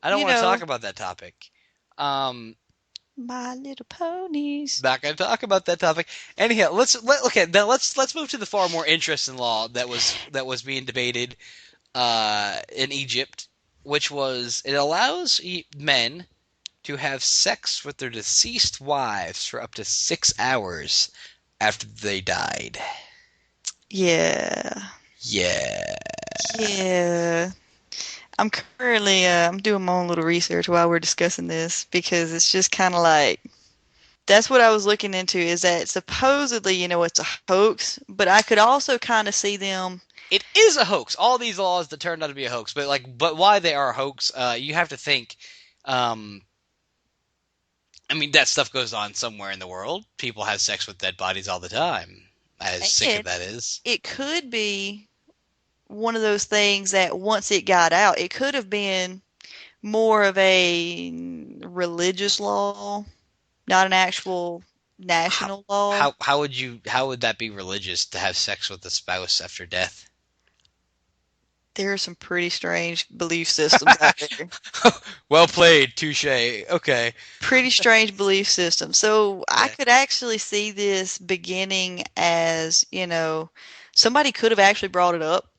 I don't
you
want to talk
know,
about that topic. Um,
My Little Ponies.
Not going to talk about that topic. Anyhow, okay. Now let's move to the far more interesting law that was being debated in Egypt, which was it allows men to have sex with their deceased wives for up to 6 hours after they died.
Yeah.
Yeah.
Yeah. I'm doing my own little research while we're discussing this because it's just kind of like that's what I was looking into is that supposedly, it's a hoax, but I could also kind of see them.
It is a hoax. All these laws that turned out to be a hoax, but why they are a hoax? You have to think. Um, I mean, that stuff goes on somewhere in the world. People have sex with dead bodies all the time. As sick as
And
that is.
it could be one of those things that once it got out, it could have been more of a religious law, not an actual
How,
national law.
how would that be religious to have sex with a spouse after death?
There are some pretty strange belief systems out there.
Well played, touche. Okay.
Pretty strange belief systems. So I
Yeah.
could actually see this beginning as, somebody could have actually brought it up.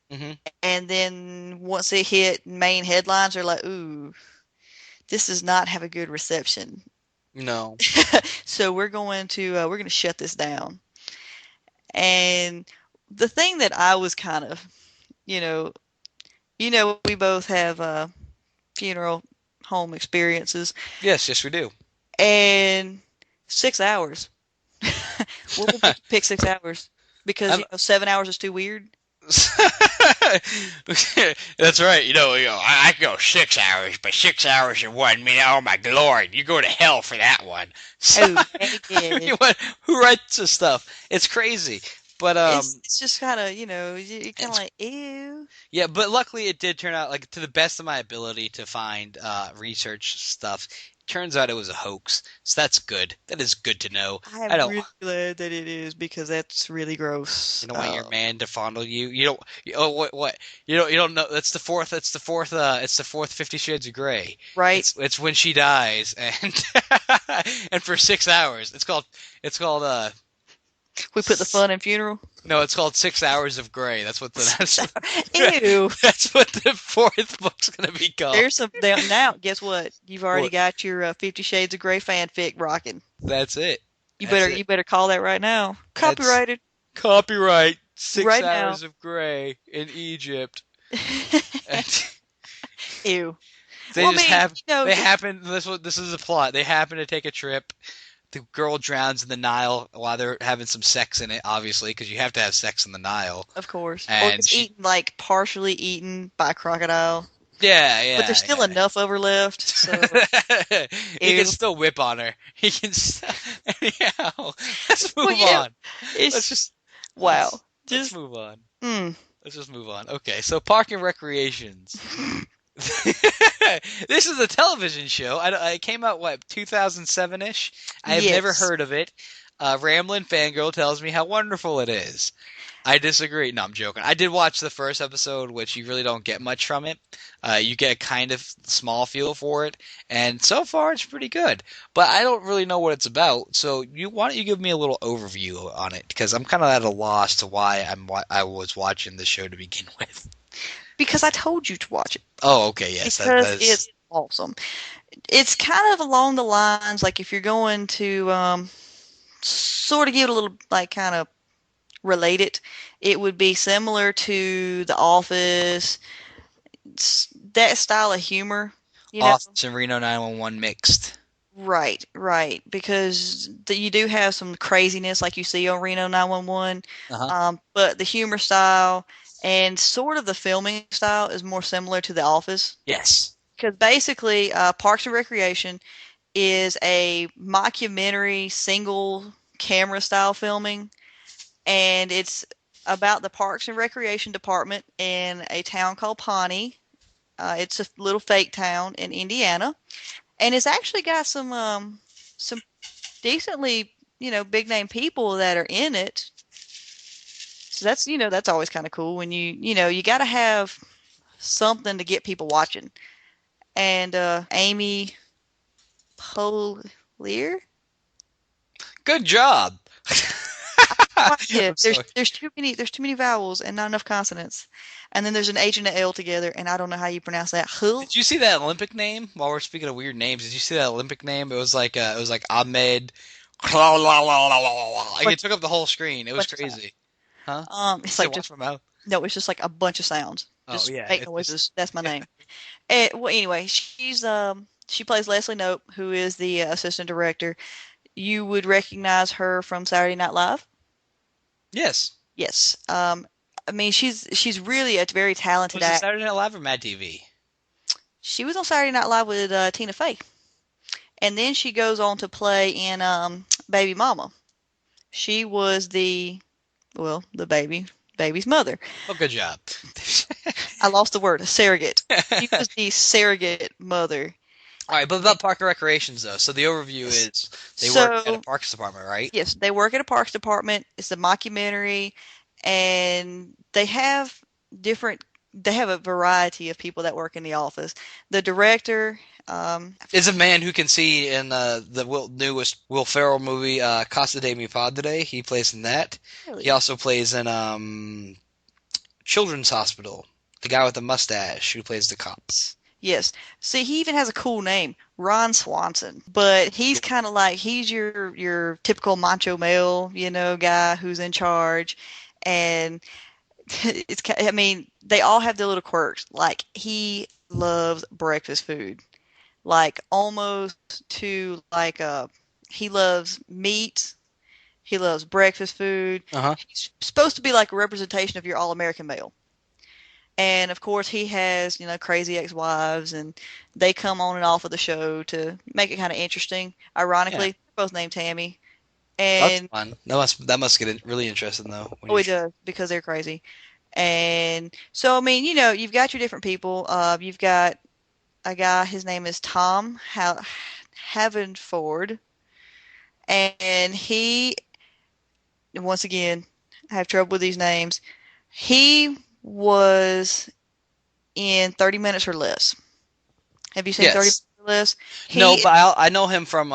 hmm
And then once it hit main headlines, they're like, ooh, this does not have a good reception.
No.
So we're going to shut this down. And the thing that I was kind of, you know, we both have funeral home experiences,
Yes, yes, we do.
and 6 hours. What would make you pick 6 hours? Because
I'm,
7 hours is too weird.
That's right. I could go 6 hours, but 6 hours in one minute. Oh my lord, you go to hell for that one. So,
Oh, dang.
who writes this stuff? It's crazy. But
It's just kind of you're kind of
it's
like ew.
yeah. But luckily, it did turn out like to the best of my ability to find research stuff. Turns out it was a hoax, so that's good. That is good to know.
I
I
am
don't.
really glad that it is because that's really gross.
You don't want your man to fondle you. You don't. Oh, what? You don't know. That's the fourth. It's the fourth. It's the fourth 50 Shades of Grey.
Right?
It's when she dies, and and for 6 hours. It's called.
We put the fun in funeral.
No, it's called 6 Hours of Grey. That's what the
Ew.
that's what the fourth book's gonna be called.
There's some now. Guess what? You've already
What?
got your 50 Shades of Grey fanfic rocking.
That's it.
You
That's
better
it.
you better call that right now.
That's
Copyrighted.
copyright Six
right now.
Hours of Grey in Egypt. And
Ew.
they
Well, I
just
mean,
have they
just
happen. This is a plot. They happen to take a trip. The girl drowns in the Nile while they're having some sex in it, obviously, because you have to have sex in the Nile.
of course, or
And
gets
she,
eaten like partially eaten by a crocodile.
yeah,
But there's
yeah,
still enough over left, so
yeah. He can
ew.
still whip on her. He can. Anyhow, let's
Well,
move
yeah,
on. Let's
it's
just
wow.
let's
Just
move on.
mm.
Let's just move on. Okay, so Park and Recreations. This is a television show. It came out, what, 2007-ish? I have never
Yes.
heard of it. Ramblin Fan Girl tells me how wonderful it is. I disagree. No, I'm joking. I did watch the first episode, which you really don't get much from it. You get a kind of small feel for it, and so far it's pretty good. But I don't really know what it's about. So why don't you give me a little overview on it? Because I'm kind of at a loss to why I was watching the show to begin with.
Because I told you to watch it.
Oh, okay, yes,
Because
that is.
it's awesome. It's kind of along the lines like if you're going to sort of give it a little like kind of relate it, it would be similar to The Office, that style of humor, you know.
Office and Reno 911 mixed.
Right, right. Because you do have some craziness like you see on Reno 911,
Uh-huh.
but the humor style and sort of the filming style is more similar to The Office.
Yes.
Because basically, Parks and Recreation is a mockumentary single camera style filming, and it's about the Parks and Recreation Department in a town called Pawnee. It's a little fake town in Indiana, and it's actually got some decently big name people that are in it. So that's always kind of cool when you got to have something to get people watching. And Amy Polier.
Good job.
Yeah,
I'm sorry.
there's too many vowels and not enough consonants. And then there's an H and an L together, and I don't know how you pronounce that. Hull?
Did you see that Olympic name? While we're speaking of weird names, did you see that Olympic name? It was like Ahmed. Like
Bunch,
it took up the whole screen. It was
bunch of sounds.
crazy. Huh?
It's
Say
like
watch
just
my mouth.
no, it's just like a bunch of sounds.
Oh
Just
yeah,
make
it's just
noises. That's my name. Well, anyway, she plays Leslie Knope, who is the assistant director. You would recognize her from Saturday Night Live.
yes.
Yes. I mean, she's really a very talented
Was it
actor.
Saturday Night Live or Mad TV?
She was on Saturday Night Live with Tina Fey, and then she goes on to play in Baby Mama. She was the baby's mother.
Oh, good job.
I lost the word, surrogate. She was the surrogate mother.
All right, but about Park and Recreations though. So the overview
Yes.
is they work at a
So,
parks department, right?
yes, they work at a parks department. It's a mockumentary, and different. They have a variety of people that work in the office. The director,
Is a man who can see in the newest Will Ferrell movie, Casa de Mi Padre. He plays in that. He
really,
also plays in Children's Hospital. The guy with the mustache who plays the cop.
yes. See, he even has a cool name, Ron Swanson. But he's kind of like he's your typical macho male, guy who's in charge, and I mean, they all have their little quirks. Like he loves breakfast food, like almost to like he loves meat. He loves breakfast food.
Uh-huh.
He's supposed to be like a representation of your all-American male. And of course, he has crazy ex-wives, and they come on and off of the show to make it kind of interesting.
Yeah.
Ironically, they're both named Tammy,
That's
and
fun. That must get it really interesting though. When
oh,
you
it does because they're crazy. And so, I mean, you've got your different people. You've got a guy, his name is Tom Havenford, and once again, I have trouble with these names. He was in 30 Minutes or Less. Have you seen 30
yes.
Minutes or Less?
No,
He,
but I know him from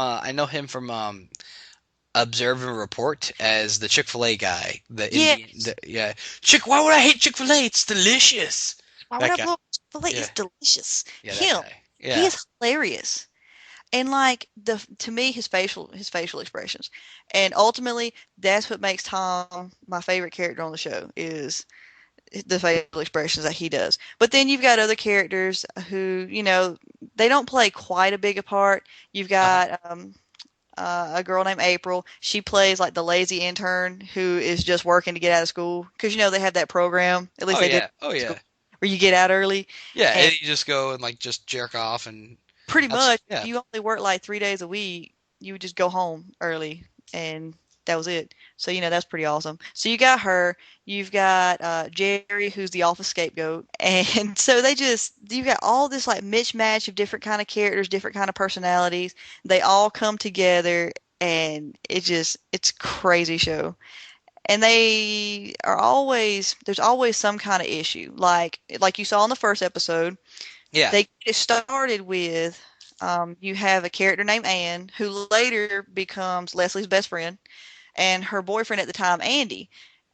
Observe and Report as the Chick-fil-A guy. The Indian,
yes.
yeah. Why would I hate Chick-fil-A? It's delicious.
Why would
That
I
guy.
love Chick-fil-A?
Yeah.
It's delicious.
Yeah, that
Him.
guy.
He
Yeah.
is hilarious. And like the to me his facial expressions. And ultimately that's what makes Tom my favorite character on the show is the facial expressions that he does. But then you've got other characters who, they don't play quite a big a part. You've
Uh-huh.
got a girl named April. She plays like the lazy intern who is just working to get out of school because they have that program. At least
Oh
they did
yeah. Oh
in school
yeah.
where you get out early,
Yeah,
and
and you just go and like just jerk off and
pretty
that's
much if
yeah.
you only work like 3 days a week, you would just go home early, and that was it. So that's pretty awesome. So you got her. You've got Jerry, who's the office scapegoat, and so you got all this like mismatch of different kind of characters, different kind of personalities. They all come together, and it's a crazy show. And there's always some kind of issue. Like you saw in the first episode,
Yeah.
they get it started with you have a character named Anne who later becomes Leslie's best friend and her boyfriend at the time, Andy.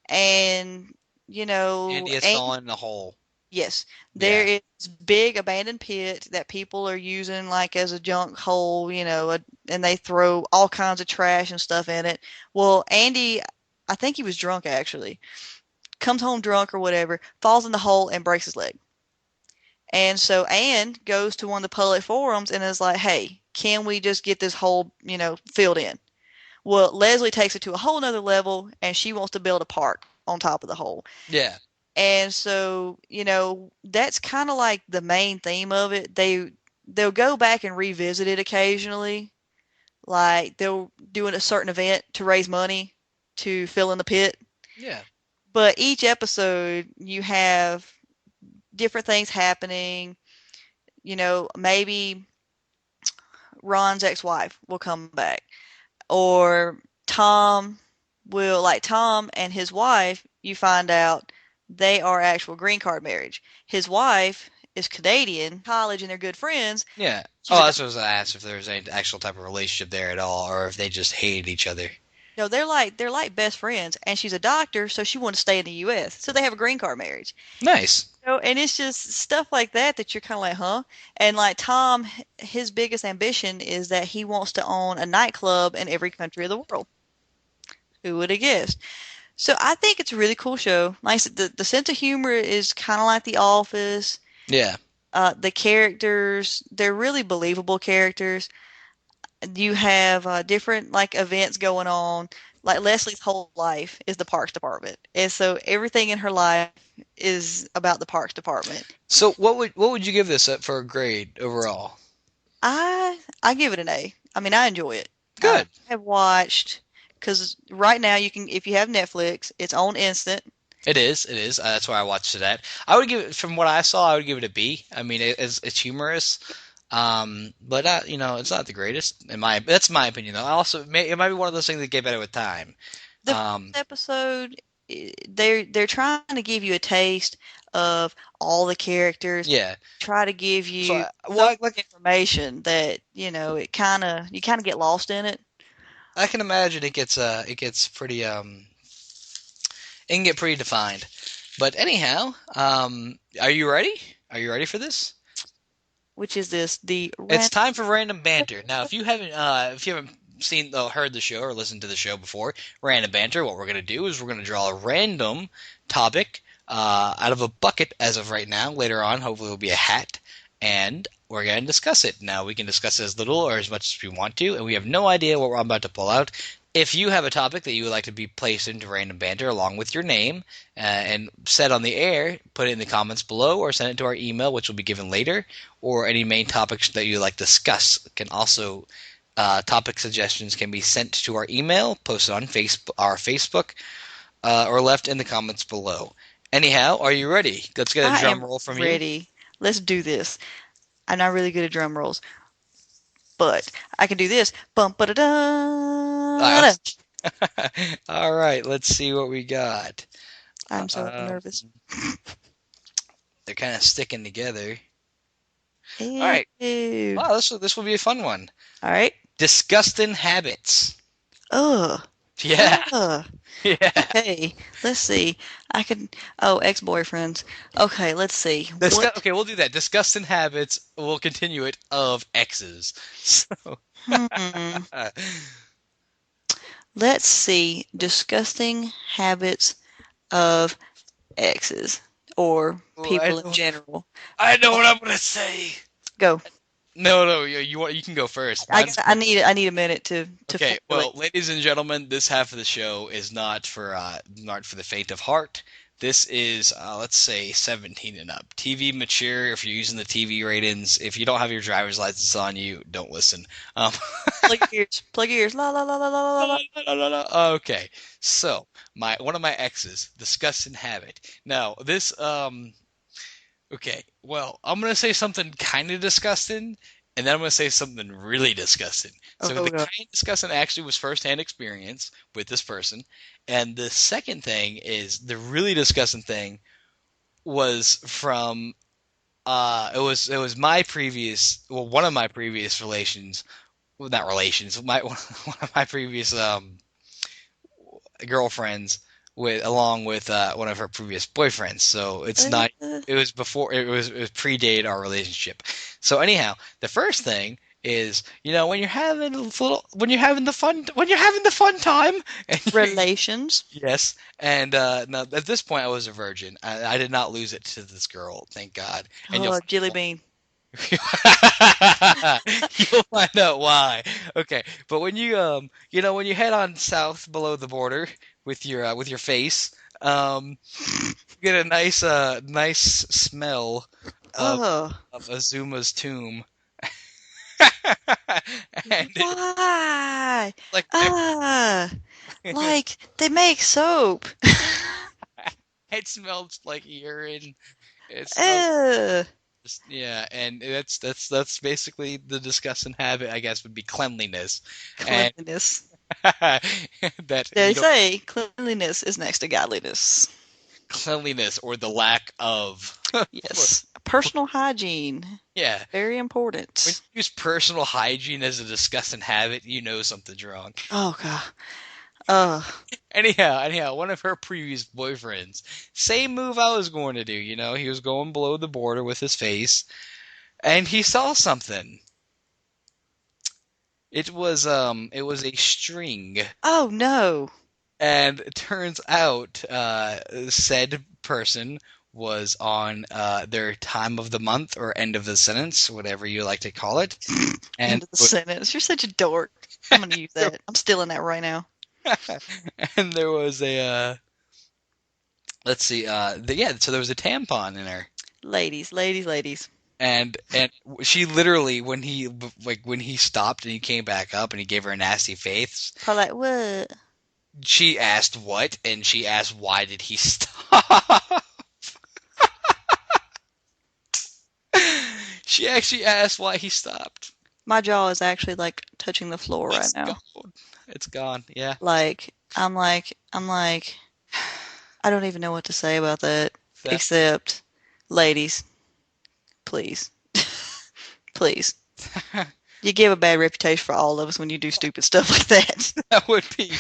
And
Andy has
Andy,
fallen in the hole.
yes, there
Yeah.
is big abandoned pit that people are using like as a junk hole, and they throw all kinds of trash and stuff in it. Well, Andy, I think he was drunk actually, comes home drunk or whatever, falls in the hole and breaks his leg. And so Anne goes to one of the public forums and is like, "Hey, can we just get this hole, filled in?" Well, Leslie takes it to a whole nother level and she wants to build a park on top of the hole.
Yeah.
And so, that's kind of like the main theme of it. They'll go back and revisit it occasionally. Like they'll do a certain event to raise money to fill in the pit.
Yeah.
But each episode you have different things happening. Maybe Ron's ex-wife will come back, or Tom and his wife, you find out they are actual green card marriage. His wife is Canadian, college, and they're good friends.
Yeah.
She's
Oh,
a
that's what I was gonna ask if there was any actual type of relationship there at all, or if they just hated each other.
no, they're like best friends, and she's a doctor, so she wanted to stay in the U.S. So they have a green card marriage.
Nice.
And it's just stuff like that that you're kind of like, huh? And like Tom, his biggest ambition is that he wants to own a nightclub in every country of the world. Who would have guessed? So I think it's a really cool show. Like I said, the sense of humor is kind of like The Office.
Yeah.
The characters, they're really believable characters. You have different like events going on. Like Leslie's whole life is the Parks Department, and so everything in her life is about the Parks Department.
So what would you give this for a grade overall?
I give it an A. I mean, I enjoy it. I
Good.
have watched because right now you can, if you have Netflix, it's on instant.
It is. It is. That's why I watched it at. I would give it, from what I saw, I would give it a B. I mean, it's humorous, but it's not the greatest. That's my opinion though. It might be one of those things that get better with time.
The first episode, they're trying to give you a taste of all the characters,
Yeah.
try to give
So
you so
well,
much information that it you kind of get lost in it.
I can imagine it gets pretty it can get pretty defined. But anyhow, are you ready? Are you ready for this?
Which is this the
It's
random?
time for random banter. Now, if you haven't seen or heard the show or listened to the show before, random banter, what we're gonna do is we're gonna draw a random topic out of a bucket as of right now. Later on, hopefully, it'll be a hat, and we're gonna discuss it. Now, we can discuss it as little or as much as we want to, and we have no idea what we're about to pull out. If you have a topic that you would like to be placed into random banter along with your name and said on the air, put it in the comments below or send it to our email, which will be given later, or any main topics that you like to discuss can also topic suggestions can be sent to our email, posted on our Facebook, or left in the comments below. Anyhow, are you ready? Let's get a
I
drum
am
roll from you.
ready. Let's do this. I'm not really good at drum rolls, but I can do this. Bum ba da
Uh,
da.
all right, let's see what we got.
I'm so
Uh,
nervous.
they're kind of sticking together. All right.
Ew.
Wow, this will be a fun one.
All right.
Disgusting habits.
Ugh.
Yeah.
Ugh.
Yeah.
Okay, let's see. I could. Oh, ex-boyfriends. Okay, let's see. What?
Okay, we'll do that. Disgusting habits. We'll continue it of exes. So,
Hmm. Let's see. Disgusting habits of exes or
oh,
people in general.
I know what I'm gonna say.
Go.
No, no, you can go first.
I
Mine's
got. I need a minute to
okay.
formulate.
Well, ladies and gentlemen, this half of the show is not for the faint of heart. This is let's say 17 and up. TV mature. If you're using the TV ratings, if you don't have your driver's license on you, don't listen. Um,
Plug your ears. Plug your ears. La la la la la la la.
okay, so my one of my exes, disgusting habit. Now this okay, well, I'm gonna say something kind of disgusting, and then I'm gonna say something really disgusting. So
Oh
the
god.
kind of disgusting actually was firsthand experience with this person, and the second thing is the really disgusting thing was from it was my previous one of my previous relations, well, not relations, my one of my previous girlfriends with along with one of her previous boyfriends. So it's not.
Uh,
It was before. It was predated our relationship. So anyhow, the first thing is when you're having when you're having the fun time and
Relations.
yes, and now at this point I was a virgin. I did not lose it to this girl, thank God. And you'll
Oh, jelly bean.
you'll find out why. Okay, but when when you head on south below the border with your face, you get a nice smell of
Oh,
Azuma's tomb, and it
why?
like
Ah, like they make soap.
it smells like urine. It smells
Ugh,
yeah, and that's basically the disgusting habit, I guess, would be cleanliness, and
cleanliness.
that
They say cleanliness is next to godliness.
cleanliness or the lack of.
Yes, personal hygiene,
Yeah,
very
when
important.
you use personal hygiene as a disgusting habit, you know something's wrong.
Oh god. Uh,
Anyhow, one of her previous boyfriends, same move I was going to do. He was going below the border with his face, and he saw something. It was a string.
oh no.
And it turns out said person was on their time of the month or end of the sentence, whatever you like to call it. And
End of the sentence. You're such a dork. I'm gonna use that. I'm stealing that right now.
and there was a let's see yeah, so there was a tampon in her.
Ladies, ladies, ladies.
And she literally when he stopped and he came back up and he gave her a nasty face,
Probably like, what?
she asked what, and she asked why did he stop. She actually asked why he stopped.
My jaw is actually like touching the floor right
It's
now.
gone. It's gone. Yeah.
I'm like, I don't even know what to say about that.
That
Except, ladies, please, please. You give a bad reputation for all of us when you do stupid stuff like that.
that would be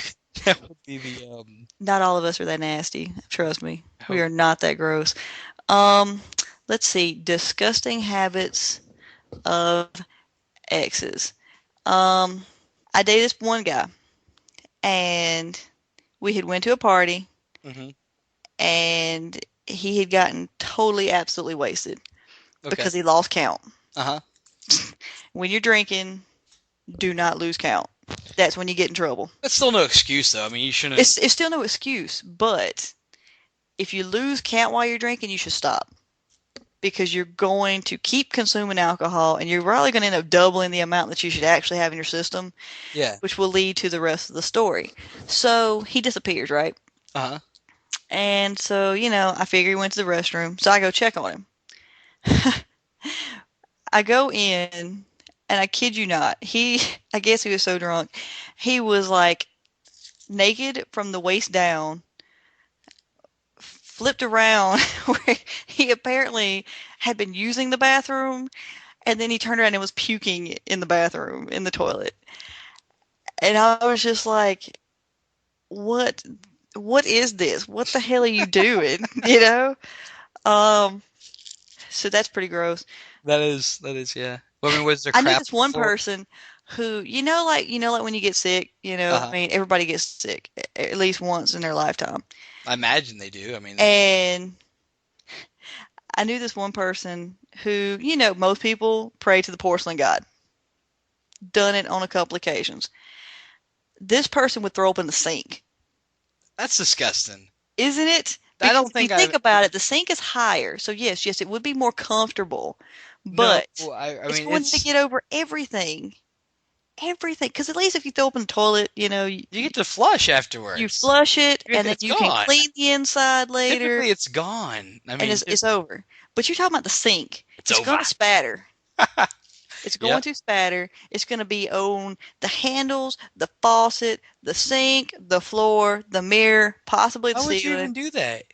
that would be the
Not all of us are that nasty. Trust me. We
oh,
are not that gross. Um, let's see. Disgusting habits of exes. Um, I dated this one guy, and we had went to a party,
hmm
and he had gotten totally, absolutely wasted
okay.
because he lost count.
Uh-huh.
When you're drinking, do not lose count. That's when you get in trouble.
That's still no excuse though. I mean, you shouldn't.
It's still no excuse, but if you lose count while you're drinking, you should stop because you're going to keep consuming alcohol and you're probably going to end up doubling the amount that you should actually have in your system,
Yeah.
which will lead to the rest of the story. So he disappears, right?
Uh-huh.
And so, I figure he went to the restroom. So I go check on him. I go in, and I kid you not, I guess he was so drunk, he was like naked from the waist down, flipped around, where he apparently had been using the bathroom, and then he turned around and was puking in the bathroom, in the toilet. And I was just like, what what is this? What the hell are you doing? You know? Um, so that's pretty gross.
That is, yeah. Well, I mean, was there
I knew
crap
this
on the
one
floor?
person who, like when you get sick,
Uh-huh.
I mean, everybody gets sick at least once in their lifetime.
I imagine they do. I mean,
And I knew this one person who, most people pray to the porcelain god. Done it on a couple occasions. This person would throw up in the sink.
that's disgusting.
Isn't it?
I
Because
don't
if you
think I've
think about
ever.
it, the sink is higher. So yes, it would be more comfortable,
No,
but
I
it's
mean,
going to get over everything. Everything. Because at least if you throw up in the toilet,
you get to flush
you
afterwards.
flush it and then
It's
you can
gone.
clean the inside later
Typically, it's gone. I
and
mean,
it's over. But you're talking about the sink.
it's
It's
over.
going to spatter. It's going
Yep.
to spatter. It's going to be on the handles, the faucet, the sink, the floor, the mirror, possibly the
Why would you even
ceiling.
do that?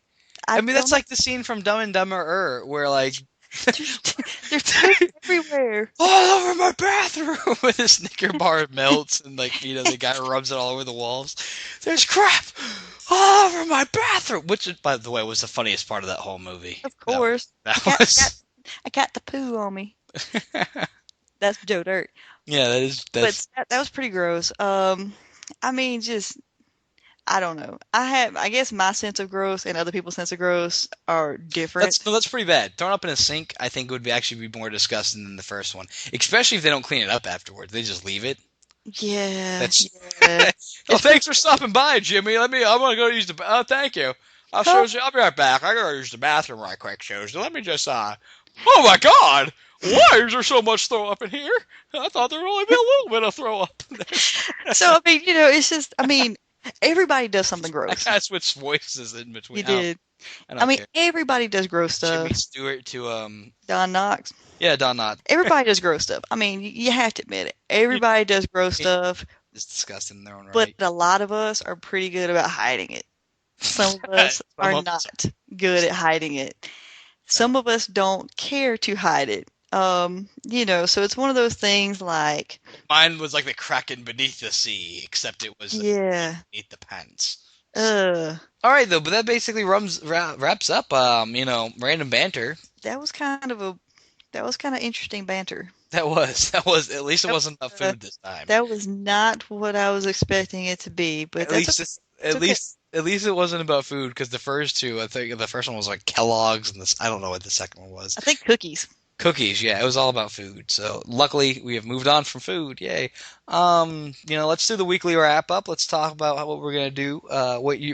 I
I mean,
don't
that's
know.
like the scene from Dumb and Dumber, where like
There's, there's poop everywhere.
all over my bathroom with his Snicker bar melts and like the guy rubs it all over the walls. There's crap all over my bathroom, which by the way was the funniest part of that whole movie.
Of
That
course. I
that
got, I got,
was
I got the poo on me. That's Joe Dirt.
yeah,
But
that's
that was pretty gross. I mean, just I don't know. I guess my sense of gross and other people's sense of gross are different.
that's no, that's pretty bad. Thrown up in a sink, I think would be actually be more disgusting than the first one, especially if they don't clean it up afterwards. They just leave it.
Yeah,
That's
yeah.
oh,
It's pretty.
thanks for stopping by, Jimmy. I'm gonna go use the. Oh, thank you.
Huh?
I'll be right back. I gotta use the bathroom right quick, Susan. Let me just. Oh my God! Why is there so much throw up in here? I thought there would only be a little bit of throw up.
So I mean, it's just I mean, everybody does something
I
gross.
gotta switch voices in between.
You did.
I
I
don't
mean,
care.
everybody does gross
Jimmy
stuff.
Stewart to
Don Knotts.
yeah, Don Knotts.
Everybody does gross stuff. I mean, you have to admit it. Everybody does gross stuff,
It's disgusting in their own
but
right.
a lot of us are pretty good about hiding it. Some of us
Some
are
of us
not good at hiding it.
are.
Some of us don't care to hide it. So it's one of those things like,
Mine was like the kraken beneath the sea, except it was the
yeah,
beneath the pants.
uh,
All right, though, but that basically wraps up, random banter.
that was kind of a that was kind of interesting banter.
That was. At least it
That,
wasn't about
uh,
food this time.
that was not what I was expecting it to be, but
At
that's
least,
okay.
it's,
It's
at
okay.
least, at least it wasn't about food because the first two, I think the first one was like Kellogg's, and this I don't know what the second one was.
I think cookies.
Cookies, yeah, it was all about food. So luckily, we have moved on from food. Yay. Let's do the weekly wrap up. Let's talk about what we're gonna do. What do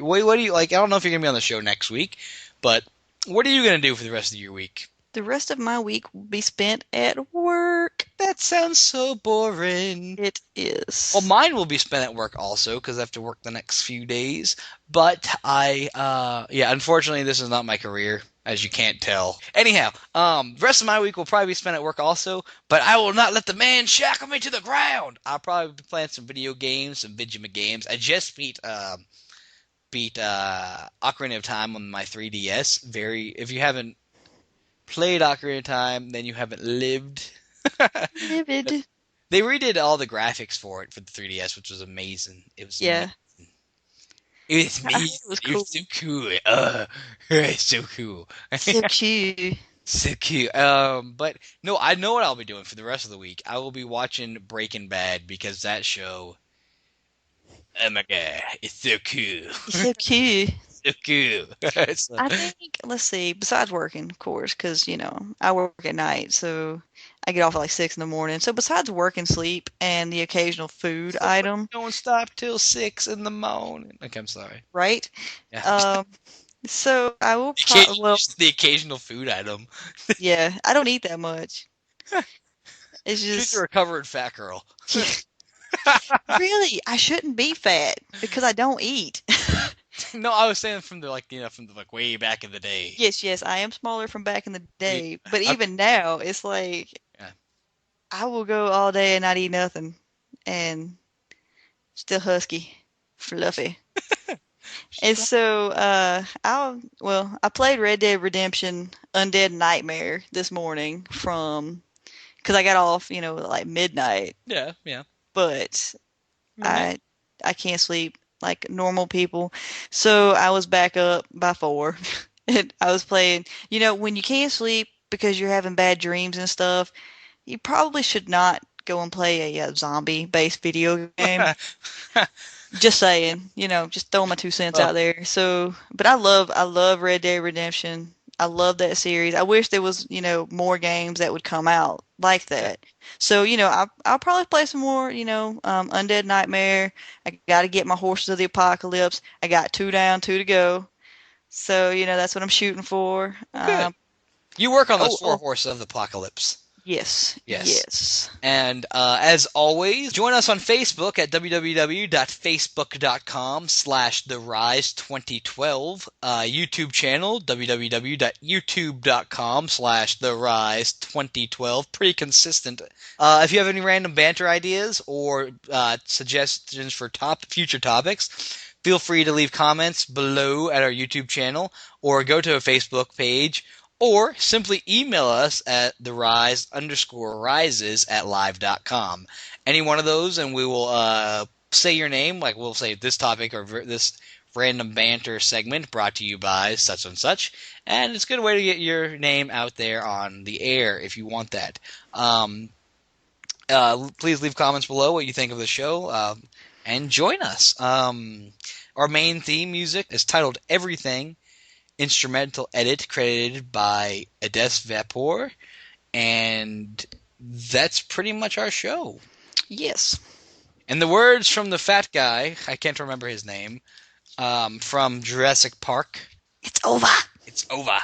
you like? I don't know if you're gonna be on the show next week, but what are you gonna do for the rest of your week?
The rest of my week will be spent at work.
That sounds so boring.
It
Well,
is.
mine will be spent at work also because I have to work the next few days. But yeah, unfortunately, this is not my career, as you can't tell. Anyhow, the rest of my week will probably be spent at work also. But I will not let the man shackle me to the ground. I'll probably be playing some video games, some Vidjima games. I just beat Ocarina of Time on my 3DS. If you haven't played Ocarina of Time, then you haven't lived.
Livid.
They redid all the graphics for it for the 3DS, which was amazing. It was
Yeah.
amazing. It was
I heard
amazing.
it was
It was
cool.
so cool. It's so cool.
So cute.
So cute. But no, I know what I'll be doing for the rest of the week. I will be watching Breaking Bad because that show, oh my god, it's so cool.
So cute.
So cool. So,
I think, let's see, besides working, of course, because, I work at night, so I get off at like 6 in the morning. So besides work and sleep and the occasional food item,
don't stop till 6 in the morning. Okay, I'm sorry.
right?
Yeah.
Um, so I will
Just the occasional food item.
yeah, I don't eat that much. It's
She's a
just,
recovered fat girl.
really, I shouldn't be fat because I don't eat.
No, I was saying from the way back in the day.
Yes, yes, I am smaller from back in the
We,
day, but
I,
even now, it's like
yeah.
I will go all day and not eat nothing, and still husky, fluffy. And so, I played Red Dead Redemption Undead Nightmare this morning because I got off, like midnight,
Yeah, yeah.
but
Midnight.
I I can't sleep like normal people. So I was back up by 4. And I was playing. You know, when you can't sleep because you're having bad dreams and stuff, you probably should not go and play a zombie-based video game. Just saying, just throwing my 2 cents
Well,
out there. So, but I love Red Dead Redemption. I love that series. I wish there was, more games that would come out like
okay.
that. So, I'll probably play some more, Undead Nightmare. I got to get my Horses of the Apocalypse. I got 2 down, 2 to go. So, that's what I'm shooting for.
Well, good. You work on those
Oh,
four
oh,
horses of the apocalypse.
yes,
Yes.
yes.
And as always, join us on Facebook at www.facebook.com/TheRise2012. YouTube channel, www.youtube.com/TheRise2012. Pretty consistent. If you have any random banter ideas or suggestions for future topics, feel free to leave comments below at our YouTube channel or go to a Facebook page or simply email us at therise_rises@live.com. Any one of those, and we will say your name, like we'll say this topic or this random banter segment brought to you by such and such. And it's a good way to get your name out there on the air if you want that. Please leave comments below what you think of the show and join us. Our main theme music is titled Everything. Instrumental edit credited by Ades Vapor, and that's pretty much our show.
Yes.
And the words from the fat guy, I can't remember his name, from Jurassic Park.
It's over.
It's over.